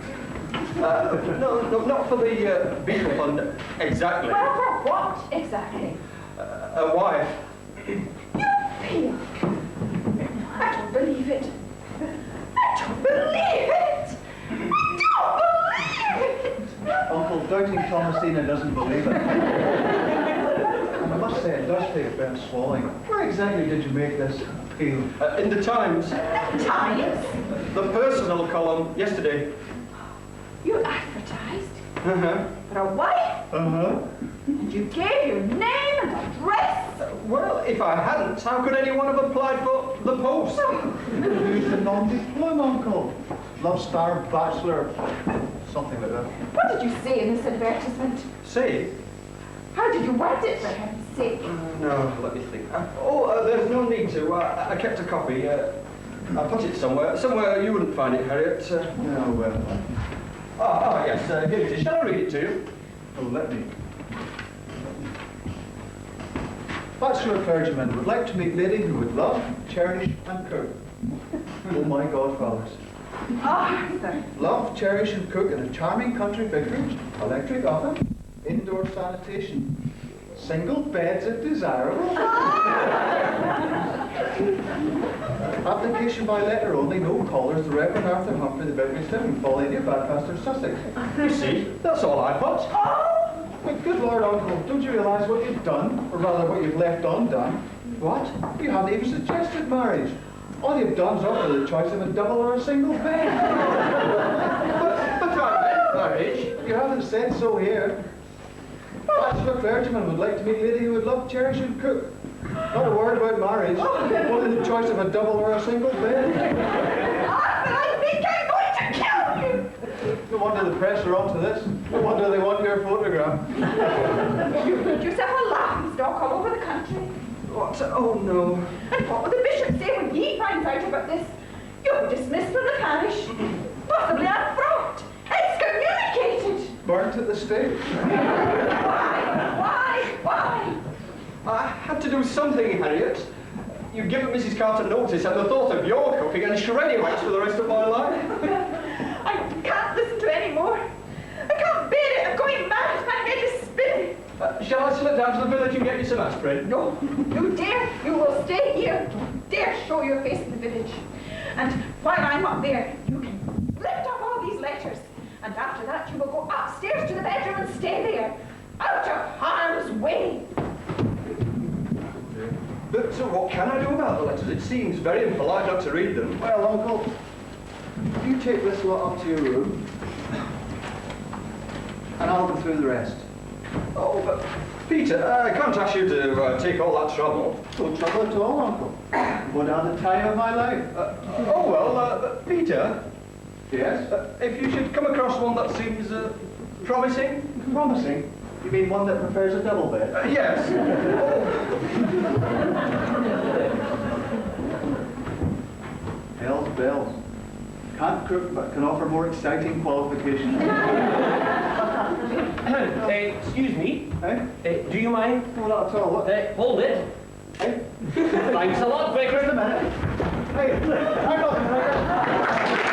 No, not for the Beetle Fund exactly. Well, for what exactly? A wife. You appeal? I don't believe it. I don't believe it. Uncle, doubting Thomasina doesn't believe it. And I must say, it does take a bit of swallowing. Where exactly did you make this appeal? In the Times. The Times? The personal column yesterday. You advertised Uh-huh. for a wife? Uh-huh. And you gave your name and address. Well, if I hadn't, how could anyone have applied for the post? Who's the non-diplôme, Uncle? Love star, bachelor, something like that. What did you say in this advertisement? Say? How did you word it, for heaven's sake? No, let me think. There's no need to. I kept a copy. I put it somewhere you wouldn't find it, Harriet. No, well. Yes, here it is. Shall I read it to you? Oh, let me. Bachelor clergyman would like to meet lady who would love, cherish, and cook. Oh my God, fathers. Arthur. Love, cherish, and cook in a charming country vicarage, electric oven, indoor sanitation, single beds if desirable. Application by letter only, no callers. The Reverend Arthur Humphrey, the vicarage live in Follinia, Belfast, Sussex. You see, that's all I put. But good Lord, Uncle, don't you realise what you've done, or rather what you've left undone? What? You haven't even suggested marriage. All you've done is offer the choice of a double or a single bed. But I meant marriage. You haven't said so here. Bachelor clergyman would like to meet a lady who would love, cherish, and cook. Not a word about marriage. Only the choice of a double or a single bed. Arthur, I think I'm going to kill you. No wonder the press are onto this. No wonder they want your photograph. You've made yourself a laughing stock all over the country. What? Oh, no. And what will the bishop say when he finds out about this? You'll be dismissed from the parish. Possibly unfrocked. Excommunicated. Burnt at the stake. Why? I had to do something, Harriet. You've given Mrs. Carter notice, and the thought of your cooking and shredding wax for the rest of my life. I can't listen to any more. I can't bear it. I'm going mad. My head is spinning. Shall I slip down to the village and get you some aspirin? No, you dare. You will stay here. Dare show your face in the village. And while I'm up there, you can lift up all these letters. And after that, you will go upstairs to the bedroom and stay there, out of harm's way. But so what can I do about the letters? It seems very impolite not to read them. Well, Uncle, you take this lot up to your room, and I'll go through the rest. Oh, but Peter, I can't ask you to take all that trouble. No trouble at all, Uncle. Go down the time of my life. Peter, Yes? if you should come across one that seems promising. Promising? You mean one that prefers a double bed? Yes. Hell's bells. Can't cook, but can offer more exciting qualifications. Excuse me. Eh? Do you mind? No, not at all. What? Hold it. Eh? Thanks a lot, Wait Vicar. a minute. Hey, hang on a minute.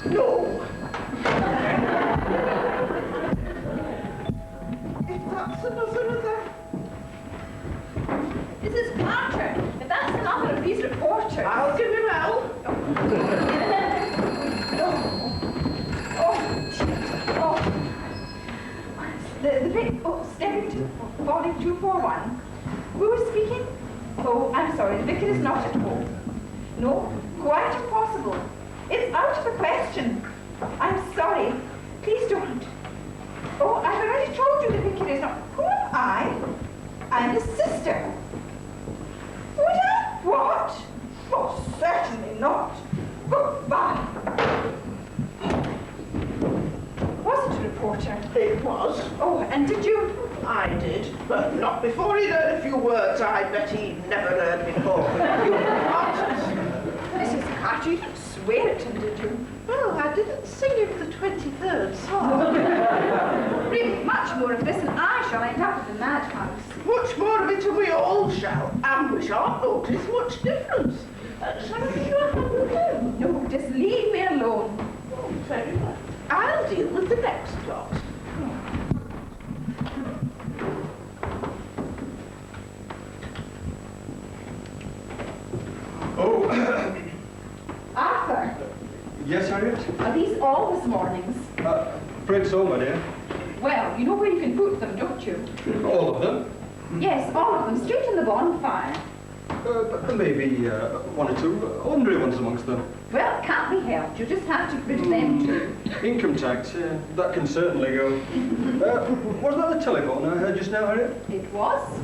No. If that's another of them. Mrs. Carter, if that's another of these reporters. I'll give him hell. The big, Stebbington, volume 241. Who is speaking? Oh, I'm sorry, the vicar is not at home. No, quite impossible. It's out of the question. I'm sorry. Please don't. Oh, I've already told you the vicar is not. Who am I? I'm his sister. Would I? What? Oh, certainly not. Goodbye. Was it a reporter? It was. Oh, and did you? I did, but not before he'd heard a few words I bet he'd never heard before. You can't. Mrs. Carter, you didn't swear at him, did you? Well, I didn't sing him the 23rd song. Oh. Really, much more of this and I shall end up in the madhouse. Much more of it and we all shall, and we shan't notice much difference. Shall I give you a hand with him? No, just leave me alone. Oh, very well. I'll deal with the next lot. Arthur, Yes, Harriet? are these all this morning's? afraid so, my dear. Well, you know where you can put them, don't you? All of them. Yes, all of them, straight in the bonfire. But there may be one or two ordinary ones amongst them. Well, can't be helped. You just have to get rid of them too. Income tax, that can certainly go. Wasn't that the telephone I heard just now, Harriet? It was?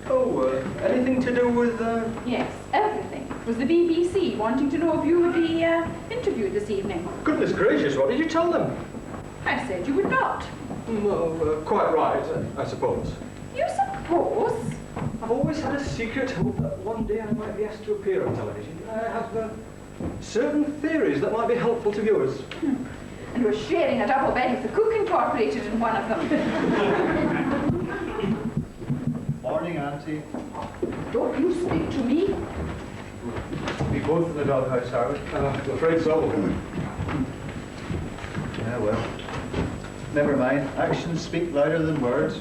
Oh, anything to do with... Yes, everything. It was the BBC wanting to know if you would be interviewed this evening. Goodness gracious, what did you tell them? I said you would not. Well, quite right, I suppose. You suppose? I've always had a secret hope that one day I might be asked to appear on television. I have certain theories that might be helpful to viewers. And we're sharing a double bed with the cook incorporated in one of them. Morning, Auntie. Don't you speak to me. We both in the doghouse, are we? I'm afraid so. Yeah, well. Never mind. Actions speak louder than words.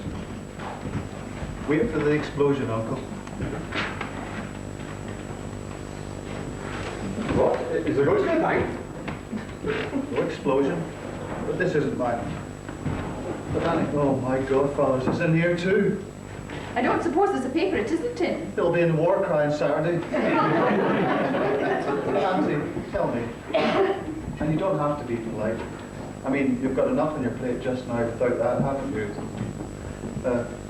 Wait for the explosion, Uncle. What? Is there going to be a bang? No explosion. But this isn't mine. But Annie, oh my God, fellas, it's in here too. I don't suppose there's a paper it isn't in. It'll be in War Cry on Saturday. Auntie, tell me. And you don't have to be polite. I mean, you've got enough on your plate just now without that, haven't you?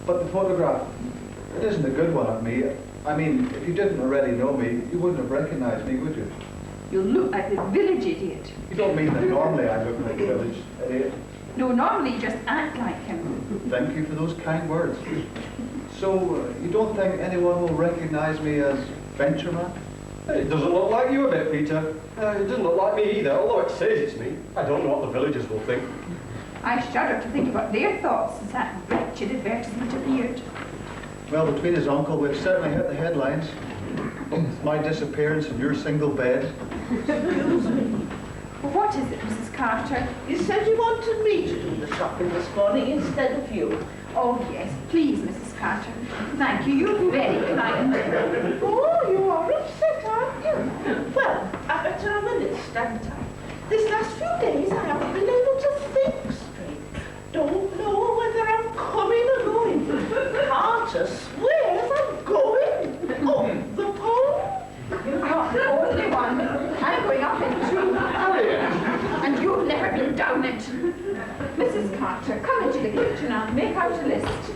But the photograph, it isn't a good one of me. I mean, if you didn't already know me, you wouldn't have recognized me, would you? You look like the village idiot. You don't mean that normally I look like a village idiot. No, normally you just act like him. Thank you for those kind words. So, you don't think anyone will recognize me as Ventureman? It doesn't look like you a bit, Peter. It doesn't look like me either, although it says it's me. I don't know what the villagers will think. I shudder to think about their thoughts since that wretched advertisement appeared. Well, between his uncle, we've certainly hit the headlines. My disappearance in your single bed. Excuse me. Well, what is it, Mrs. Carter? You said you wanted me to do the shopping this morning instead of you. Oh, yes, please, Mrs. Carter. Thank you. You're very kind. Oh, you are upset, aren't you? Well, I better have a list, haven't I? This last few days I haven't been able to think straight. Don't know whether I'm coming or going. Carter swears I'm going. Oh, the pole? You're not the only one. I'm going up in two. And you've never been down it. Mrs. Carter, come into the kitchen and make out a list.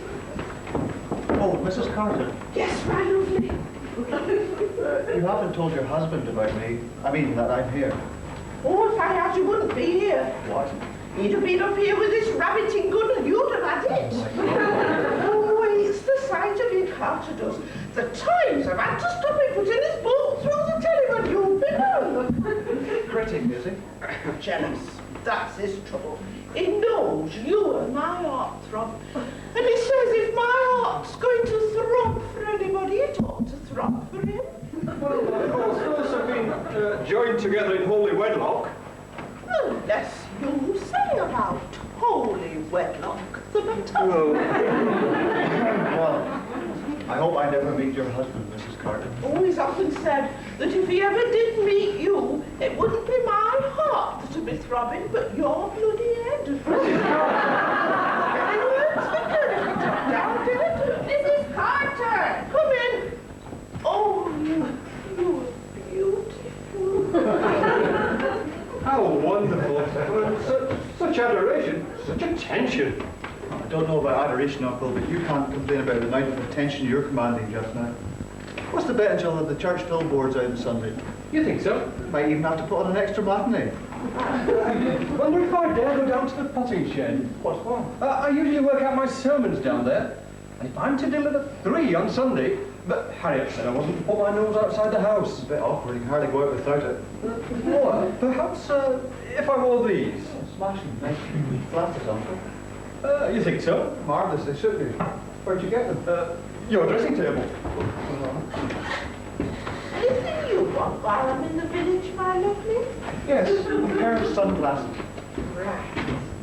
Oh, Mrs. Carter, Yes, my lovely. you haven't told your husband about me. I mean, that I'm here. Oh, if I had, you wouldn't be here. What? He'd have been up here with his rabbiting gun and you'd have had it. Oh, it's the sight of you, Carter does. The times I've had to stop him putting his boat through the telly when you've been on. Gritting, is he? Jealous. That's his trouble. He knows you are my heartthrob. And he says if my heart's going to throb for anybody, it ought to throb for him. Well, of course, those have been joined together in holy wedlock. Unless you say about holy wedlock, the matter. Oh. Well, I hope I never meet your husband, Mrs. Carter. Oh, he's often said that if he ever did meet you, it wouldn't be my heart that'd be throbbing, but your bloody head. Mrs. Carter! Come in. Oh, you're beautiful. How wonderful. Such adoration, such attention. I don't know about adoration, Uncle, but you can't complain about the amount of attention you're commanding just now. What's the bet until the church billboard's out on Sunday? You think so? Might even have to put on an extra matinee. Wonder if I dare go down to the potting shed. What for? I usually work out my sermons down there. And if I'm to deliver 3 on Sunday, but Harriet said I wasn't to put my nose outside the house. It's a bit awkward, you can hardly go out without it. Well, perhaps if I wore these. Smashing, nice flatters, Uncle. You think so? Marvellous, they should be. Where'd you get them? Your dressing table. Anything you want while I'm in the village, my lovely? Yes, a pair of sunglasses. Right.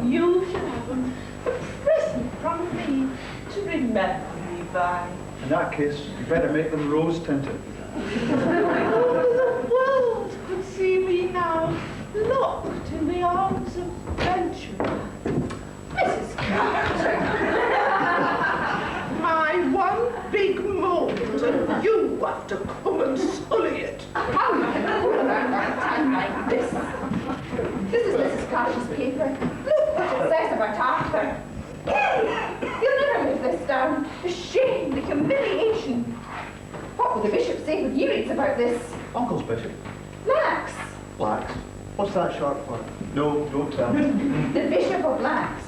You shall have them. A present from me to remember me by. In that case, you better make them rose-tinted. Oh, the world could see me now, locked in the arms of Venture. He reads about this. Uncle's Bishop. Lax. Lax. What's that short for? No, don't tell me. The Bishop of Lax.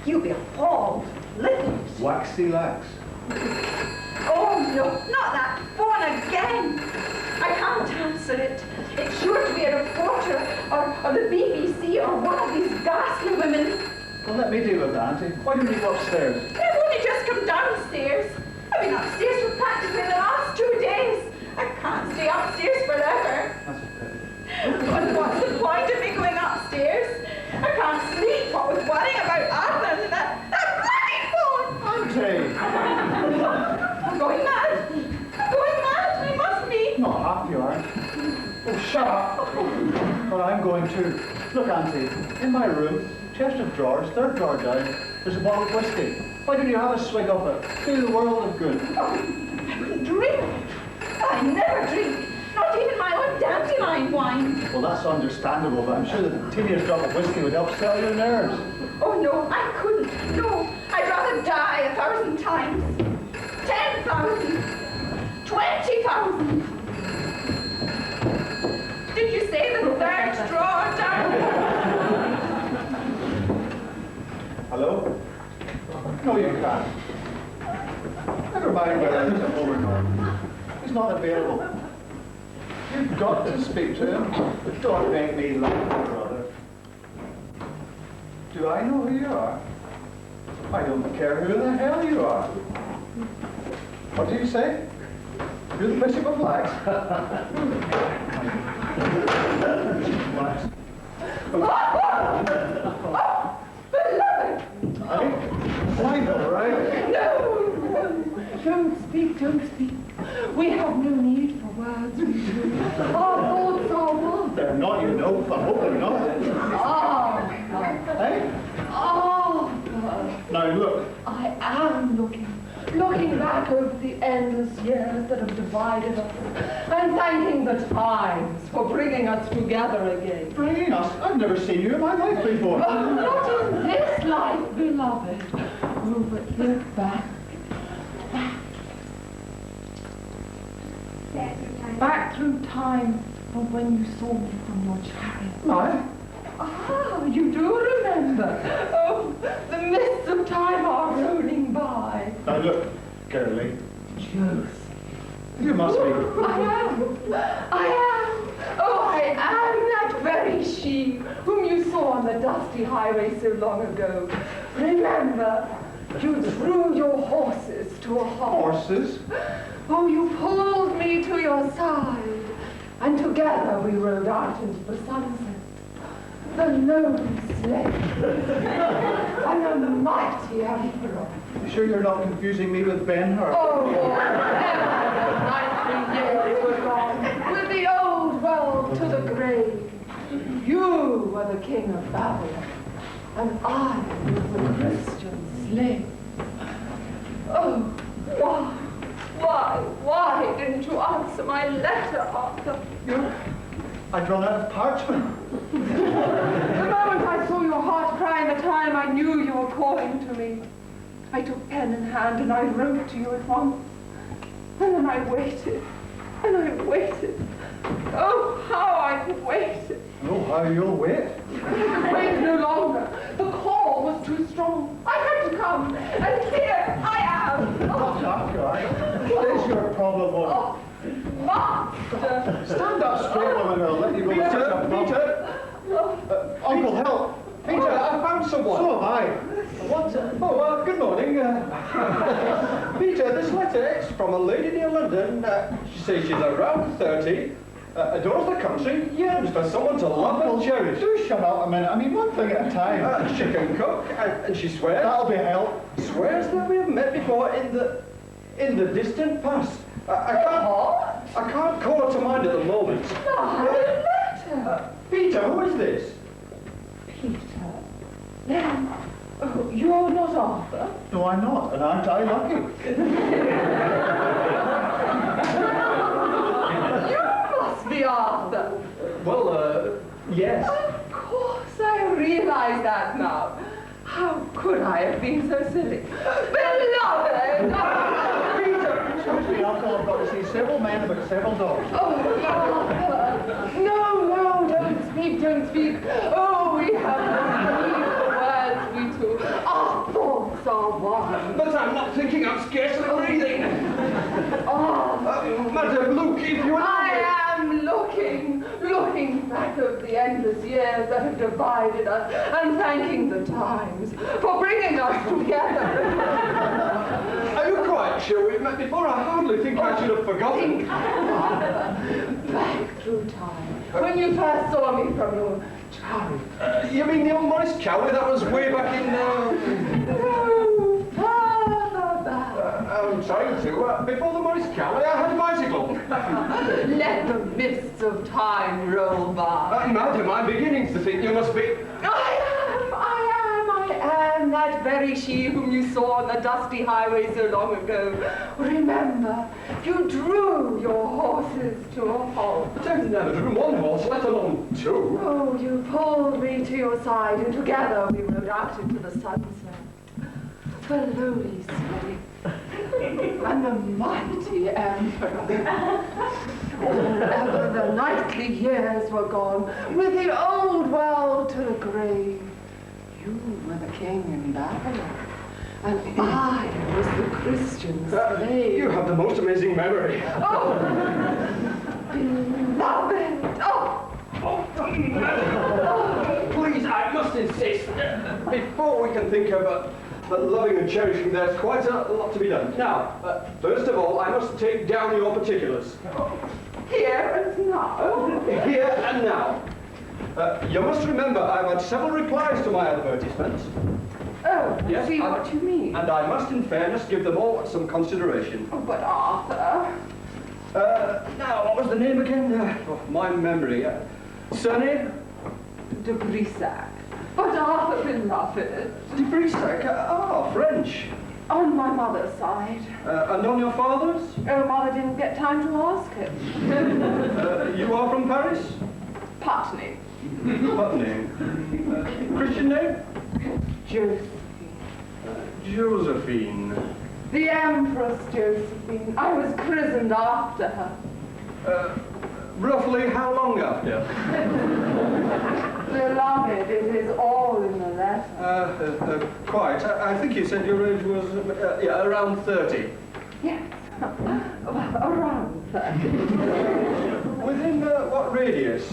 You'll be appalled. Listen. Waxy Lax. Oh, no, not that phone again. I can't answer it. It's sure to be a reporter or the BBC or one of these ghastly women. Well, let me deal with that, Auntie. Why don't you go upstairs? I've only just come downstairs. I've been upstairs for practically the last 2 days. I can't stay upstairs forever. That's a pity. But what's the point of me going upstairs? I can't sleep. What with worrying about Arthur and that bloody phone. Auntie! I'm going mad. I'm going mad. I must be. Not half you aren't. Oh, shut up! Well, I'm going too. Look, Auntie, in my room, chest of drawers, third drawer down, there's a bottle of whiskey. Why don't you have a swig of it? Do the world of good. Oh, I wouldn't drink. I never drink. Not even my own dandelion wine. Well, that's understandable, but I'm sure that the teeniest drop of whiskey would help settle your nerves. Oh, no, I couldn't. No, I'd rather die 1,000 times. 10,000. 20,000. Did you say the third drawer down? Hello? No, you can't. Never mind whether he's at home or not. He's not available. You've got to speak to him. Don't make me laugh, brother. Do I know who you are? I don't care who the hell you are. What do you say? You're the Bishop of Lax. Beloved! I know, right? No! Don't speak, don't speak. We have no need for words, we do. Our thoughts are one. They're not, you know. I hope they're not. Hey? Now look. I am looking back over the endless years that have divided us, and thanking the times for bringing us together again. Bringing us? I've never seen you in my life before. Not in this life, beloved. Oh, but look back. Back through time of when you saw me from your chariot. Aye. Ah, you do remember. Oh, the mists of time are rolling by. Now look, girlie. Joseph. You must be. I am. Oh, I am that very she whom you saw on the dusty highway so long ago. Remember, you threw your horses to a halt. Horses? Oh, you pulled me to your side, and together we rode out into the sunset. The lonely slave, and a mighty emperor. You sure you're not confusing me with Ben-Hur? Oh, never the 90 years were gone, with the old world to the grave. You were the king of Babylon, and I was the Christian slave. Oh, why didn't you answer my letter, Arthur? I'd run out of parchment. The moment I saw your heart crying the time I knew you were calling to me, I took pen in hand and I wrote to you at once. And then I waited, and I waited. Oh, how I waited. Oh, how you'll wait. I could wait no longer. The call was too strong. I had to come, and here I am. Shut up, guy. What is your problem, woman? Oh, master. Stand up straight, woman, or I'll let you go. Peter! Uncle, help! Peter, I found someone. So have I. What? Good morning. Peter, this letter is from a lady near London. She says she's around 30, adores the country, yearns for someone to love and cherish. Do shut up a minute. I mean, one thing at a time. She can cook, and she swears. That'll be help. Swears that we have met before in the distant past. I can't call her to mind at the moment. My letter. Peter, who is this? Peter. Then, oh, you're not Arthur? No, I'm not, and aren't I lucky? You must be Arthur. Well, yes. Of course, I realize that now. How could I have been so silly? Beloved! Excuse me, Uncle, I've got to see several men about table door. Oh, Arthur. No, don't speak. Oh, we have no need for words, we two. Our thoughts are one. But I'm not thinking, I'm scarcely breathing. Oh, Madam, look, if you... I am looking back of the endless years that have divided us and thanking the times for bringing us together. Are you quite sure we met before? I hardly think I should have forgotten. Back through time, when you first saw me from your chariot. You mean the old Morris Cowley? That was way back in... No, further back. I'm trying to. Before the Morris Cowley, I had a bicycle. Let the mists of time roll by. Madam, I'm beginning to think you must be... I am that very she whom you saw on the dusty highway so long ago. Remember, you drew your horses to a halt. But I've never driven one horse, let alone two. Oh, you pulled me to your side, and together we rode out into the sunset. The lowly city, and the mighty emperor. Wherever the knightly years were gone, with the old world to the grave, you were the king in Babylon, and I was the Christian slave. You have the most amazing memory. Oh, beloved! Please, I must insist. Before we can think of loving and cherishing, there's quite a lot to be done. Now, first of all, I must take down your particulars. Here and now. Here and now. You must remember I've had several replies to my advertisement. Oh, Yes, see I- what you mean. And I must, in fairness, give them all some consideration. Oh, but Arthur. Now, what was the name again? My memory. Surname? De Brissac. But Arthur, beloved. De Brissac. French. On my mother's side. And on your father's? Oh, mother didn't get time to ask him. You are from Paris? Putney. Putney. Christian name? Josephine. Josephine. The Empress Josephine. I was christened after her. Roughly how long after? Beloved, it is all in the letter. Quite. I think you said your age was, around 30. Yes. Around 30. Within what radius?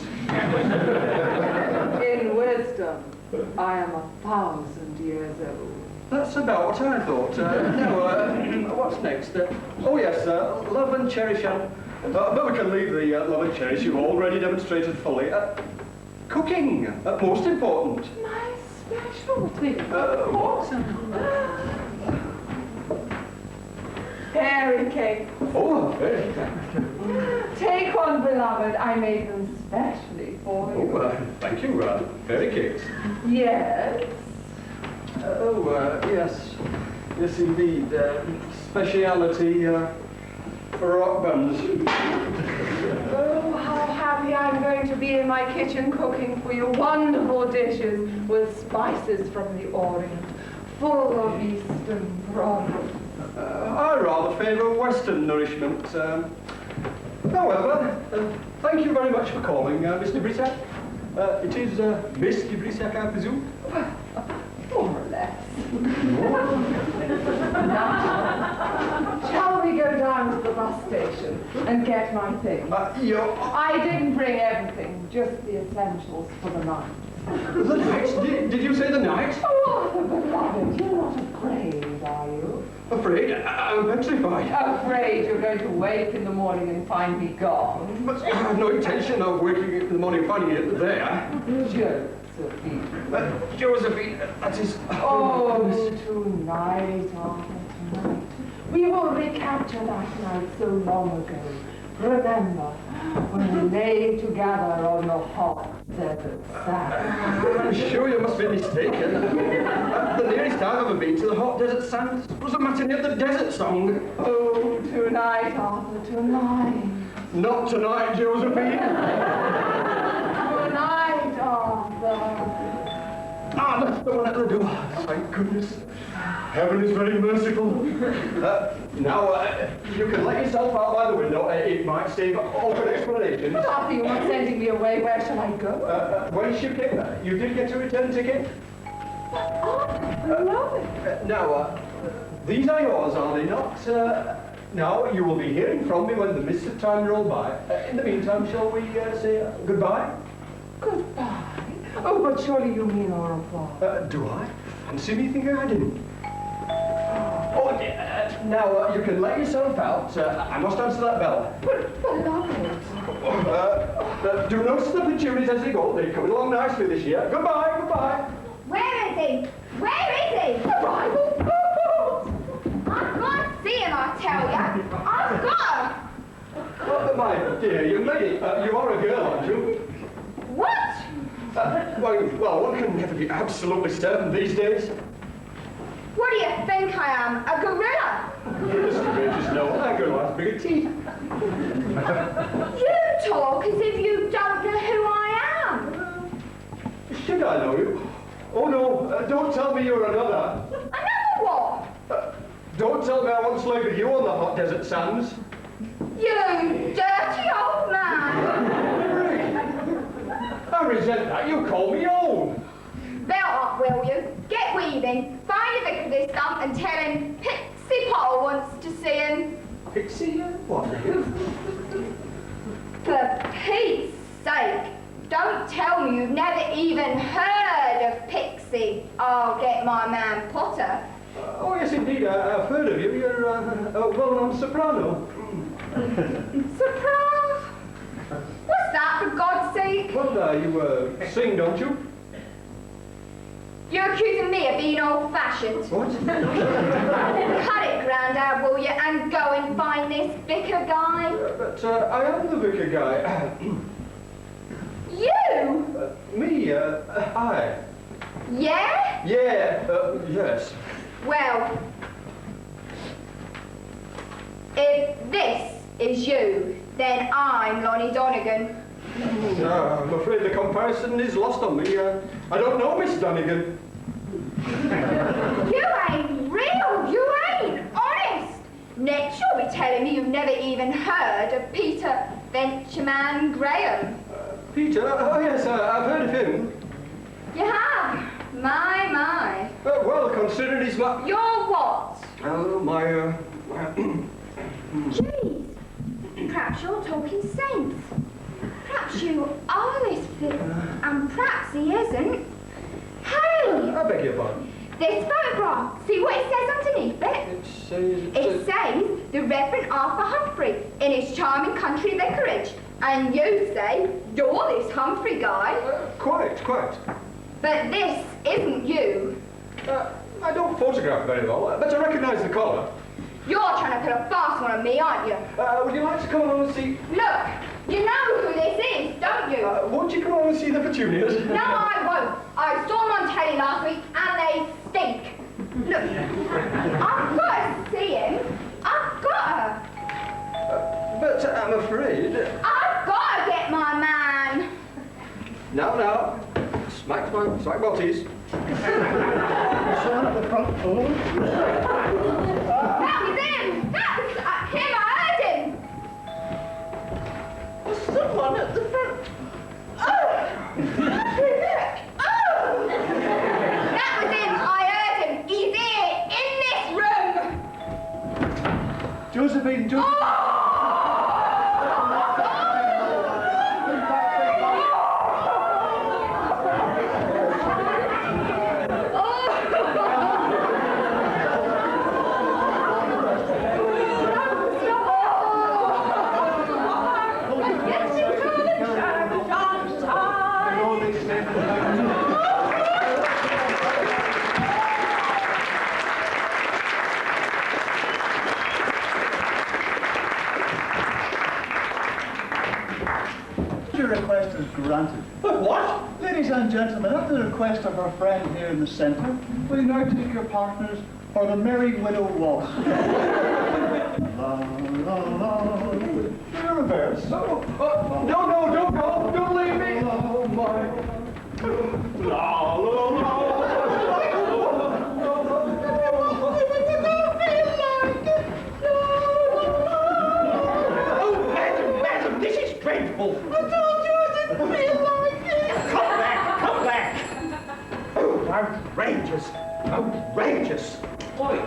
In wisdom, I am 1,000 years old. That's about what I thought. What's next? Oh yes, love and cherish but we can leave the love and cherish you've already demonstrated fully. Cooking, most important. My specialty. What? Fairy cake. Oh, very. Take one, beloved. I made them specially for you. Oh, thank you. Fairy cakes. Yes. Yes. Yes, indeed. Speciality, rock buns. Oh, how happy I'm going to be in my kitchen cooking for you wonderful dishes with spices from the Orient, full of Eastern products. I rather favour Western nourishment. However, thank you very much for calling, Mr. Brissac. It is Miss de Brissac, I presume? More or less. Now, shall we go down to the bus station and get my things? I didn't bring everything, just the essentials for the night. The night? Did you say the night? Oh, Arthur, beloved, you're not afraid, are you? Afraid? I'm petrified. Afraid you're going to wake in the morning and find me gone? But I have no intention of waking up in the morning and finding it there. Josephine. Josephine, that is... Oh, tonight, Arthur, tonight. We will recapture that night so long ago. Remember, when we lay together on the hot desert sand. I'm sure you must be mistaken. The nearest I've ever been to the hot desert sands was a matinee of the Desert Song. Oh, tonight, Arthur, tonight. Not tonight, Josephine. Tonight, Arthur. That's the one at the door. Thank goodness. Heaven is very merciful. Now, you can let yourself out by the window. It might save awkward explanations. But after you not sending me away, where shall I go? When you came, you did get a return ticket? I love it. Now, these are yours, are they not? Now, you will be hearing from me when the mists of time roll by. In the meantime, shall we say goodbye? Goodbye. Oh, but surely you mean au revoir. Do I? Fancy me thinking I didn't. Oh, now, you can let yourself out. I must answer that bell. But beloved. Do notice the petunias as they go. They're coming along nicely this year. Goodbye, goodbye. Where is he? Where is he? The Bible. I've got to see him, I tell ya. I've got him. Oh, my dear, you lady, you are a girl, aren't you? What? Well, one can never be absolutely certain these days. What do you think I am? A gorilla? Yes, gracious, no. A girl has bigger teeth. You talk as if you don't know who I am. Should I know you? Oh, no, don't tell me you're another. Another what? Don't tell me I once lay with you on the hot desert sands. You dirty old man. I resent that. You call me old. Belt up, will you? Get weaving. Find the vicar this stump and tell him Pixie Potter wants to see him. Pixie? What? For Pete's sake, don't tell me you've never even heard of Pixie. I'll get my man Potter. Oh, yes, indeed. I've heard of you. You're a well-known soprano. Soprano? What's that, for God's sake? Well, you sing, don't you? You're accusing me of being old-fashioned. What? Cut it, Grandad, will you, and go and find this vicar guy. But I am the vicar guy. You? Me, I. Yeah? Yeah, yes. Well, if this is you, then I'm Lonnie Donegan. I'm afraid the comparison is lost on me. I don't know Miss Donegan. You ain't real, you ain't honest. Next you'll be telling me you've never even heard of Peter Ventureman Graham. Peter? Oh, yes, I've heard of him. You have? My. Well, considering he's my... You're what? My. Jeez, perhaps you're talking sense. Perhaps you are this vicar, and perhaps he isn't. Hey! I beg your pardon. This photograph, see what it says underneath it? It says the Reverend Arthur Humphrey in his charming country vicarage. And you say you're this Humphrey guy. Quite. But this isn't you. I don't photograph very well, but I recognise the collar. You're trying to put a fast one on me, aren't you? Would you like to come along and see... Look, you know who this is, don't you? Won't you come along and see the petunias? No, I won't. I saw them on telly last week, and they stink. Look, I've got to see him. I've got to. But I'm afraid... I've got to get my man. Now. Smack botties. Someone at the front door. That was him. That was him. I heard him. Someone at the front. That was him. I heard him. He's here in this room. Josephine. Your request is granted. What? Ladies and gentlemen, at the request of our friend here in the centre, will you now take your partners for the Merry Widow Waltz? La, la, la. The reverse. No, don't go. Don't leave me. Oh, my. La, la, la. Outrageous! Oi,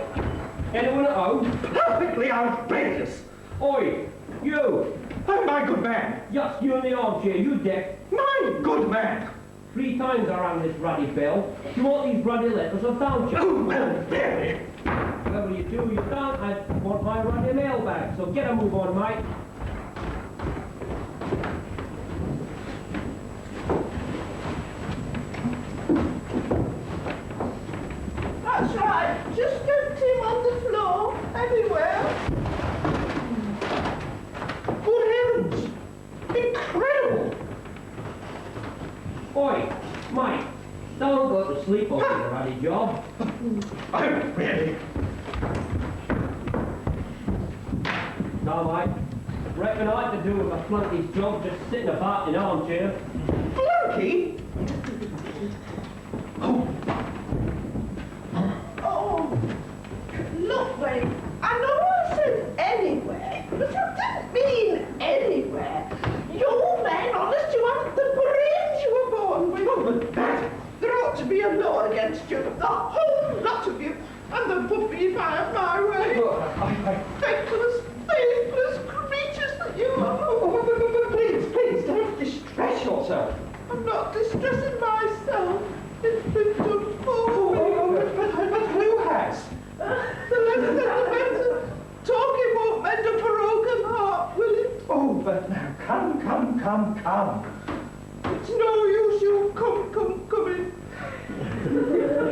anyone at home? Perfectly outrageous! Oi, you! Oh, my good man! Yes, you in the armchair, you deaf. My good man! 3 times I rang this ruddy bell. You want these ruddy letters, I found you. Oh, well, really? Whatever you do, you don't. I want my ruddy mailbag, so get a move on, mate. That's right. Just dumped him on the floor, everywhere. Good heavens! Incredible! Oi, mate, don't go to sleep over the ruddy job. Oh, really? No, mate. Reckon I could do with a flunky's job just sitting about in an armchair. Flunky? Oh, Oh, look, Wayne, I know I said anywhere, but I didn't mean anywhere. You men, honest, you haven't the brains you were born with. oh, but that... There ought to be a law against you, the whole lot of you, and the puppy if I have my way. I... Faithless, faithless creatures that you are. Oh, please, don't distress yourself. I'm not distressing myself. It's been done for me. But who has? The less that the better. Talking won't mend a broken heart, will it? Oh, but now, come. It's no use you coming.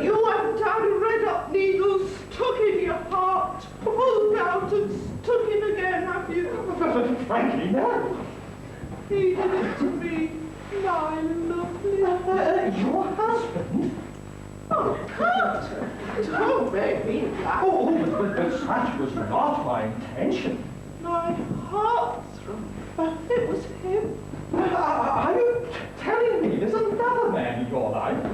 You haven't had a red-hot needle stuck in your heart, pulled out and stuck in again, have you? But frankly, no. He did it to me, my lovely. Your husband? Oh, Carter! Don't make me laugh. But such was not my intention. My heart throb. It was him. Are you telling me there's another man in your life?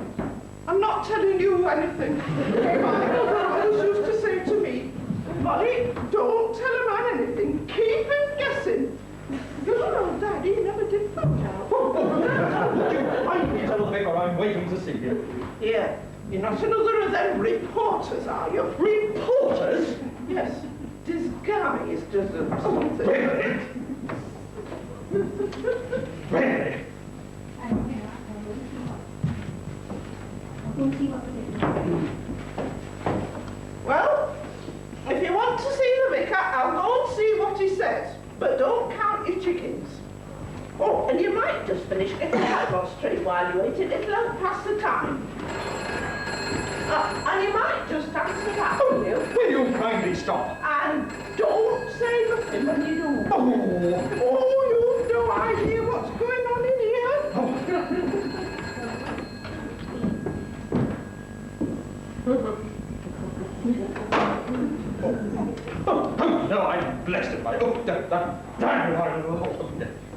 I'm not telling you anything. My brothers used to say to me, Molly, don't tell a man anything. Keep him guessing. You know, Daddy never did find out. Would you kindly tell the vicar I'm waiting to see him? Yeah, you're not another of them reporters, are you? Reporters? Yes, disguised as something. Really? Really? Well, if you want to see the vicar, I'll go and see what he says. But don't count your chickens. Oh, and you might just finish getting that lost straight while you wait. It'll pass the time. And you might just answer that, will you? Will you kindly stop? And don't say nothing when you do. Oh, You've no idea what's going on in here. Oh, no, I'm blessed at my... Oh, that...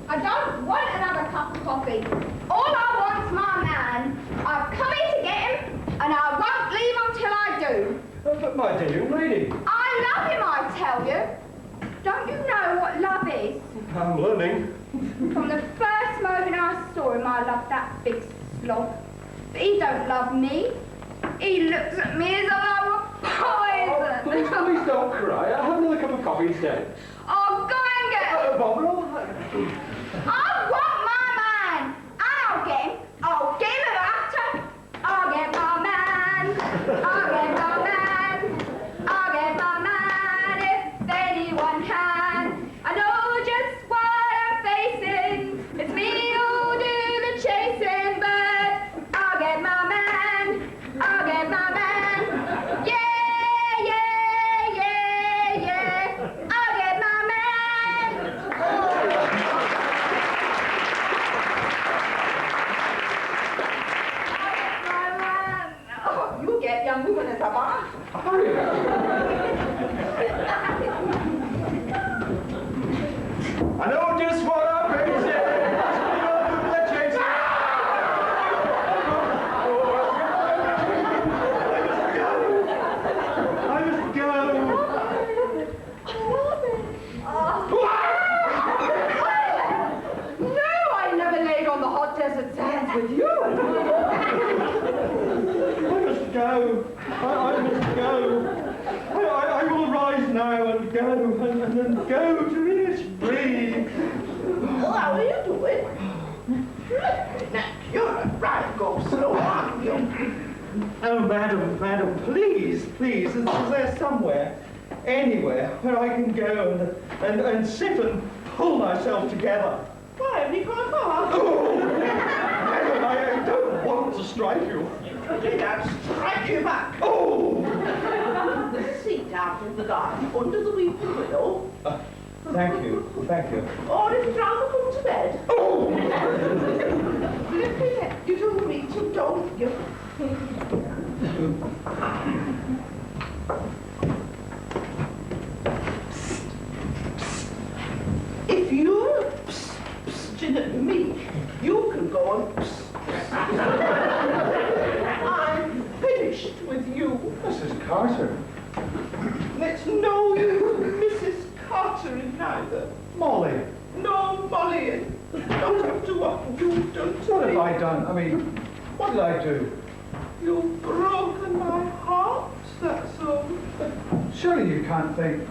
I don't want another cup of coffee. All I want's my man. I've come here to get him, and I won't leave until I do. But my dear young lady... I love him, I tell you. Don't you know what love is? I'm learning. From the first moment I saw him, I loved that big slob. But he don't love me. He looks at me as though I were poison. Please don't cry. I'll have another cup of coffee instead. Oh, go and get him. Bobble. I want my man, and I'll get him. I'll get him after. I'll get my man. I'll get my man. I'll get my man if anyone can. I know just what I'm facing. It's me who'll do the chasing, but I'll get my man. I'll get my man. Yeah. I'll get my man. Oh, you get young woman as a boss. I know just what I'm facing. I must go. I must go. I will rise now and go, and then go to Innisfree. Well, how are you doing? Now, you're a right go slow, aren't you? Oh, madam, please, is there somewhere, anywhere, where I can go and sit and pull myself together? Why, have you gone far? Oh, madam, I don't want to strike you. Did I strike you back? Oh! There's a seat out in the garden under the weeping willow. Thank you. Or if you'd rather come to bed. Oh! You don't need to, don't you? If you're psting at me, you can go and I'm finished with you. Mrs. Carter. It's no use Mrs. Carter in neither. Molly. No, Molly, not after what you've done to What me. have I done? I mean, what did I do? You've broken my heart, that's all. Surely you can't think.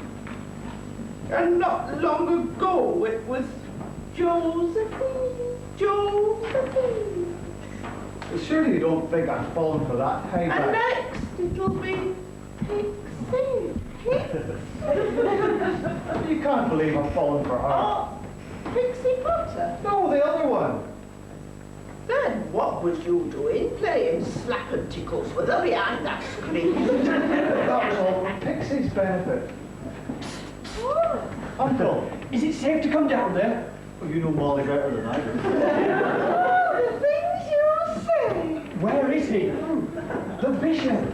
And not long ago it was Josephine. Surely you don't think I'm falling for that And payback. next it'll be Pixie. You can't believe I'm falling for her. Oh, Pixie Potter. No, the other one. Then what was you doing playing slap and tickles with her behind that screen? That was all for Pixie's benefit. Oh. Uncle. Is it safe to come down there? Well, you know Molly better than I do. Oh, the things you say. Where is he? The bishop.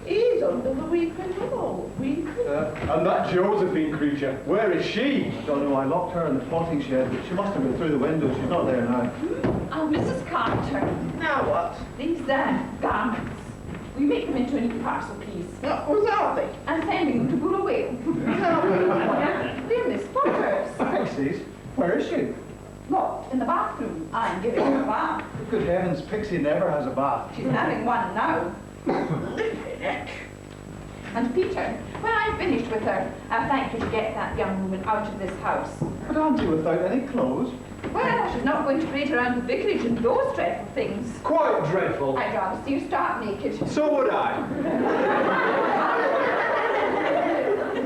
He's under the weeping willow, weeping. And that Josephine creature, where is she? I don't know, I locked her in the potting shed, but she must have been through the window. She's not there now. Oh, Mrs. Carter, Now what? these garments. We make them into a neat parcel, please. What was are they? I'm sending them to Bulawayo. They're Miss Potter's. Pixie's? Where is she? Locked in the bathroom. I'm giving her a bath. Good heavens, Pixie never has a bath. She's having one now. Flipping heck. And Peter, when I'm finished with her, I'd like you to get that young woman out of this house. But aren't you without any clothes? Well, she's not going to parade around the vicarage and those dreadful things. Quite dreadful. I'd rather see you start naked. So would I.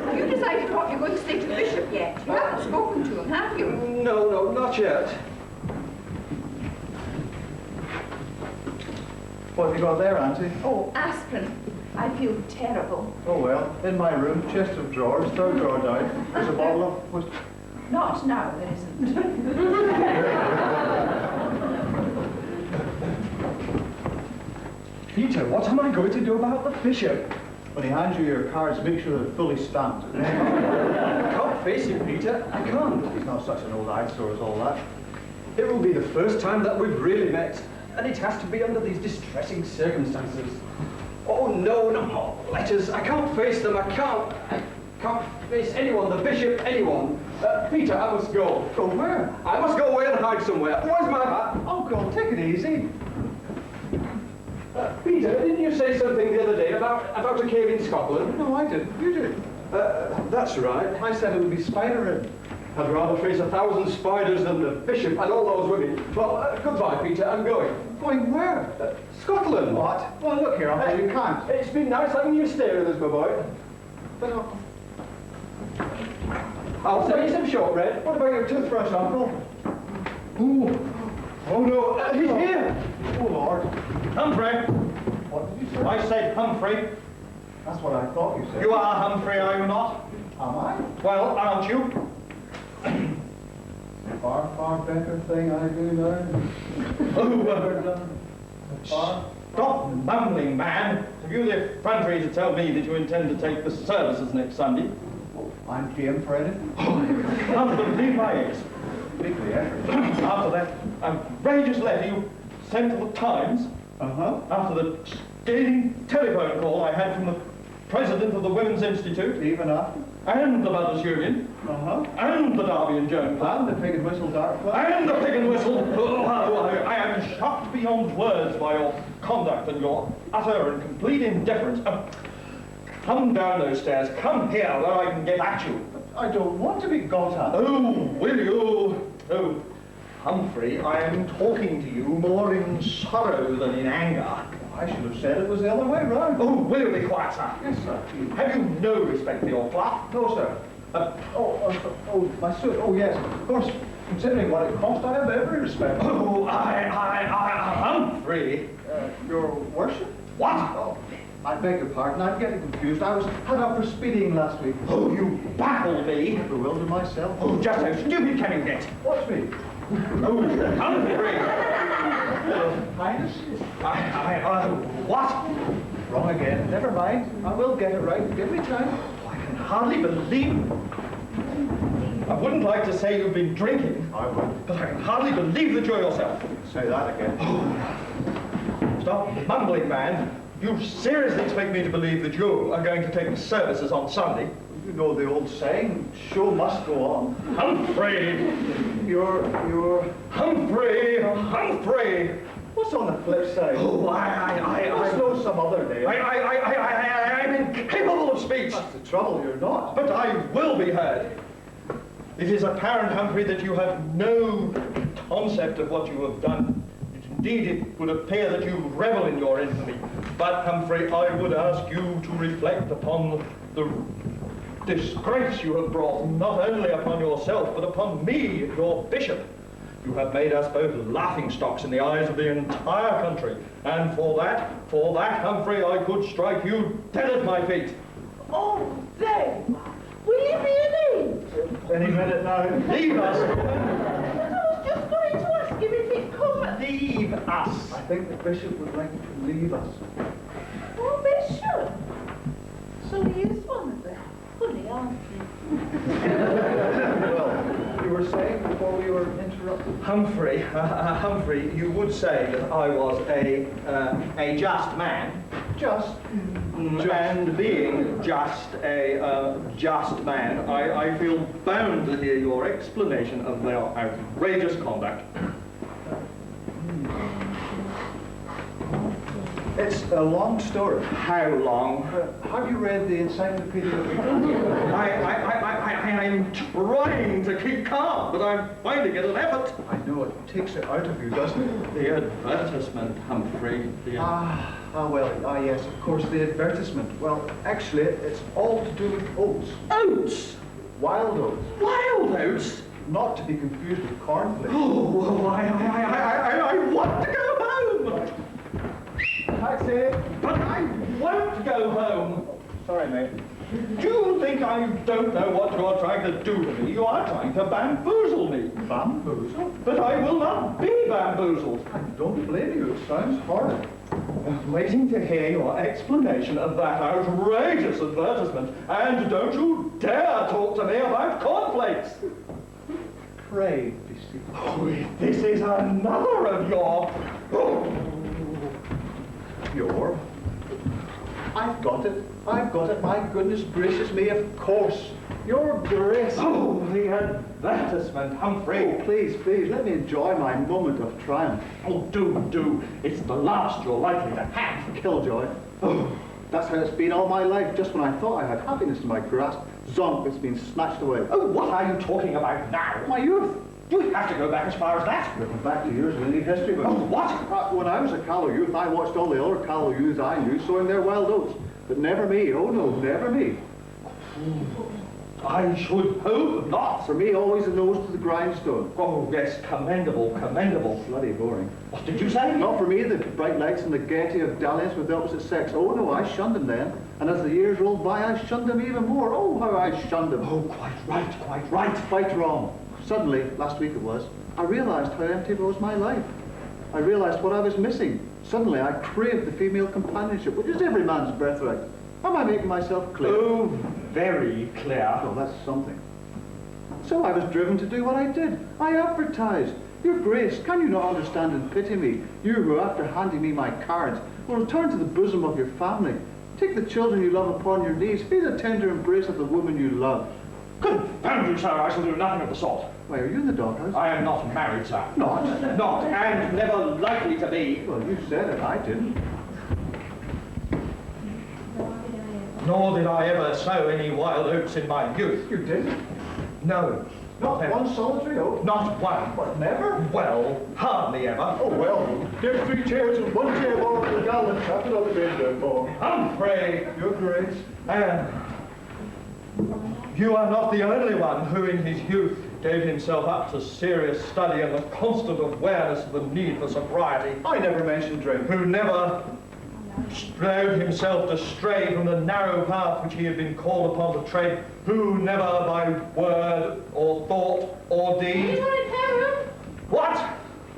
Have you decided what you're going to say to the bishop yet? You haven't spoken to him, have you? No, not yet. What have you got there, Auntie? Oh, aspirin. I feel terrible. Oh well, in my room, chest of drawers, third drawer down, there's a bottle of... Was... Not now, there isn't. Peter, what am I going to do about the bishop? When he hands you your cards, make sure they're fully stamped. I can't face him, Peter. I can't. He's not such an old eyesore as all that. It will be the first time that we've really met, and it has to be under these distressing circumstances. Oh, no, no more letters. I can't face them. I can't face anyone, the bishop, anyone. Peter, I must go. Go where? I must go away and hide somewhere. Where's my hat? Uncle, take it easy. Peter, didn't you say something the other day about a cave in Scotland? No, I didn't. You did. That's right. I said it would be spider-ridden. I'd rather face 1,000 spiders than the bishop and all those women. Well, goodbye, Peter. I'm going. Going where? Scotland. What? Well, look here, Uncle, you can't. It's been nice having you stay with us, my boy. But, Uncle... I'll send you some shortbread. What about your toothbrush, Uncle? Ooh. Oh, no. He's here. Oh, Lord. Humphrey! What did you say? I said Humphrey. That's what I thought you said. You are Humphrey, are you not? Am I? Well, aren't you? Far, far better thing I do now. Ever done. Far. Stop mumbling, man. Have you the effrontery to tell me that you intend to take the services next Sunday? I'm game for anything. After the VIX. Big the effort. After that outrageous letter you sent to the Times. Uh-huh. After the scathing telephone call I had from the president of the Women's Institute. Even after? and the Mothers' Union, and the Derby and Joan Club, And the Pig and Whistle Dart Club. and the Pig and Whistle. I am shocked beyond words by your conduct and your utter and complete indifference. Come down those stairs. Come here where I can get at you. I don't want to be got at. Oh, will you? Oh, Humphrey, I am talking to you more in sorrow than in anger. I should have said it was the other way round. Oh, will you be quiet, sir? Yes, sir. Have you no respect for your cloth? No, sir. My suit. Oh, yes. Of course, considering what it cost, I have every respect. Oh, Humphrey. Your worship? What? Oh, I beg your pardon. I'm getting confused. I was had up for speeding last week. Oh, you baffle me. I bewildered myself. Oh, just how stupid can you get? Watch me. Oh, Humphrey. Highness? What? Wrong again. Never mind. I will get it right. Give me time. I can hardly believe. I wouldn't like to say you've been drinking, I would. but I can hardly believe that you're yourself. Say that again. Stop mumbling, man. You seriously expect me to believe that you are going to take the services on Sunday? You know the old saying, show must go on. Humphrey! You're... Humphrey! What's on the flip side? Oh, Let's know some other day. I'm incapable of speech. That's the trouble, you're not. But I will be heard. It is apparent, Humphrey, that you have no concept of what you have done. Indeed, it would appear that you revel in your infamy. But, Humphrey, I would ask you to reflect upon the disgrace you have brought, not only upon yourself, but upon me, your bishop. You have made us both laughingstocks in the eyes of the entire country. And for that, Humphrey, I could strike you dead at my feet. Oh, there you are. Will you be an angel? Any minute now. Leave us! I was just going to ask him if he'd come. Leave us! I think the bishop would like to leave us. Oh, Bishop. So he is one of them. Funny, aren't he? Well, you were saying before we were interrupted. Humphrey, you would say that I was a just man. Just. And being just a just man, I feel bound to hear your explanation of their outrageous conduct. It's a long story. How long? Have you read the Encyclopedia of Britannia? I'm trying to keep calm, but I'm finding it an effort. I know it takes it out of you, doesn't it? The advertisement, Humphrey. Yes, of course, the advertisement. Well, actually, it's all to do with oats. Oats? Wild oats. Wild oats? Not to be confused with cornflakes. Oh, I want to go home! Taxi! But I won't go home! Sorry, mate. Do you think I don't know what you're trying to do to me? You are trying to bamboozle me. Bamboozle? But I will not be bamboozled. I don't blame you. It sounds horrid. I'm waiting to hear your explanation of that outrageous advertisement. And don't you dare talk to me about cornflakes. Pray, beseech. Oh, this is another of your... Your? I've got it. My goodness gracious me, of course. Your Grace. Oh, the advertisement, Humphrey. Oh, please, let me enjoy my moment of triumph. Oh, do. It's the last you're likely to have. Killjoy. Oh, that's how it's been all my life. Just when I thought I had happiness in my grasp, zonk, it's been snatched away. Oh, what are you talking about now? My youth. You have to go back as far as that. Looking back to years in the history books. Oh, what? When I was a callow youth, I watched all the other callow youths I knew sowing their wild oats. But never me. Oh, no, never me. I should hope not. For me, always a nose to the grindstone. Oh, yes, commendable. Bloody boring. What did you say? Not for me, the bright lights and the gaiety of dalliance with the opposite sex. Oh, no, I shunned them then. And as the years rolled by, I shunned them even more. Oh, how I shunned them. Oh, quite right. Quite wrong. Suddenly, last week it was, I realized how empty was my life. I realized what I was missing. Suddenly, I craved the female companionship, which is every man's birthright. Am I making myself clear? Oh, very clear. Oh, that's something. So I was driven to do what I did. I advertised. Your Grace, can you not understand and pity me? You who, after handing me my cards, will return to the bosom of your family. Take the children you love upon your knees. Be the tender embrace of the woman you love. Confound you, sir, I shall do nothing of the sort. Why, are you in the doghouse? I am not married, sir. Not? Not, and never likely to be. Well, you said it. I didn't. Nor did I ever sow any wild oats in my youth. You didn't? No. Not one solitary oak? Not one. What, never? Well, hardly ever. Oh, well, there's 3 chairs and 1 chair more for the gallant chap that I've been there for. Humphrey! Your grace. You are not the only one who in his youth gave himself up to serious study and the constant awareness of the need for sobriety. I never mentioned drink. Who never allowed himself to stray from the narrow path which he had been called upon to tread, who never by word or thought or deed... What?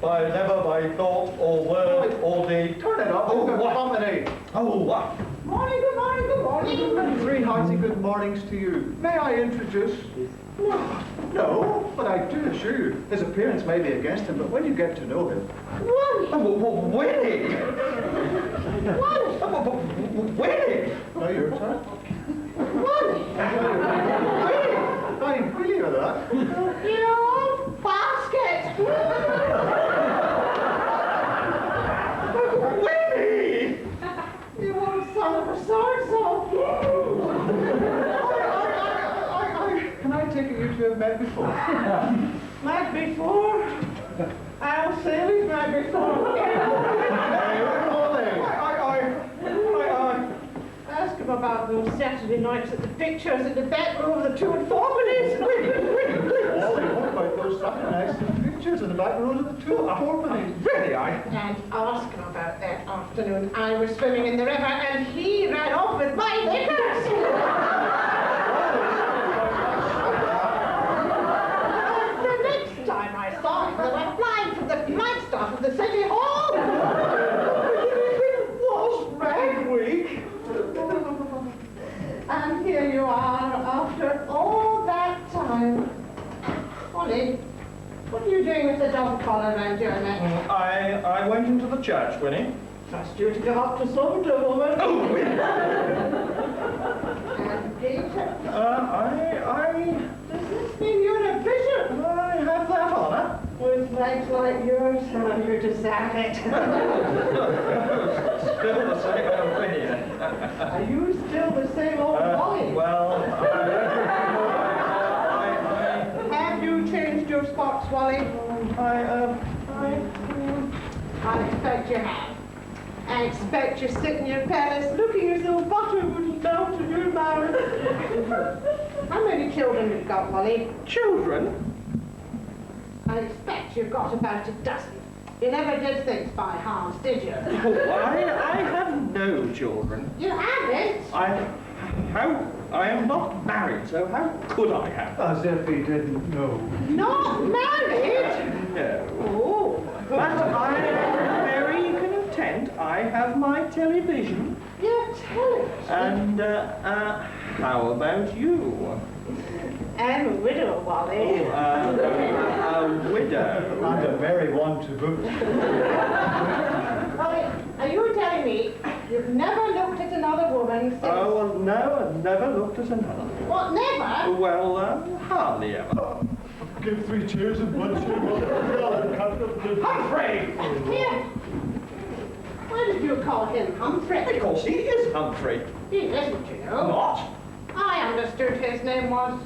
Never by thought or word or deed... Turn it up. Oh, Good what? company. Oh, what? Morning, good morning, good morning. And 3 hearty good mornings to you. May I introduce? No, but I do assure you, his appearance may be against him, but when you get to know him... Winnie! Winnie! Now your turn. I'm really with that. You old basket. Winnie! You old son of a sword-song. Can I take it you two have met before? Met before? I'll say we've met before. Ask him about those Saturday nights at the pictures in the back row of the 2 and 4 pennies. Wally, what about those Saturday nights and pictures in the back rows of the 2 and 4 pennies? Really, And ask him about that afternoon I was swimming in the river and he ran off with my knickers. The next time I saw him, they were flying from the flagstaff of the city hall. It was Rag Week. And here you are after all that time. Ollie, what are you doing with the dog collar around your neck? I went into the church, Winnie. Trust you to go up to some woman. Oh, Winnie! And Peter, Does this mean you're a bishop? I have that honour. With legs like yours, you deserve it. Still the same old Winnie. Are you still the same old Molly? Well, have you changed your spots, Wally? I expect you have. I expect you sit in your palace looking as though butter wouldn't melt in your mouth. How many children have you got, Wally? children? I expect you've got about a dozen. You never did things by halves, did you? Oh, I have no children. You haven't? I am not married, so how could I have? As if he didn't know. Not married? No. Oh. But I am very content. I have my television. Your television? And, how about you? I'm a widow, Wally. A widow. And a very one to boot. Wally, are you telling me you've never looked at another woman since... Oh, well, no, I've never looked at another. What, never? Well, hardly ever. Give 3 cheers and 1 cheer. Humphrey! Here. Why did you call him Humphrey? Because he is Humphrey. He isn't, you know. Not. I understood his name was,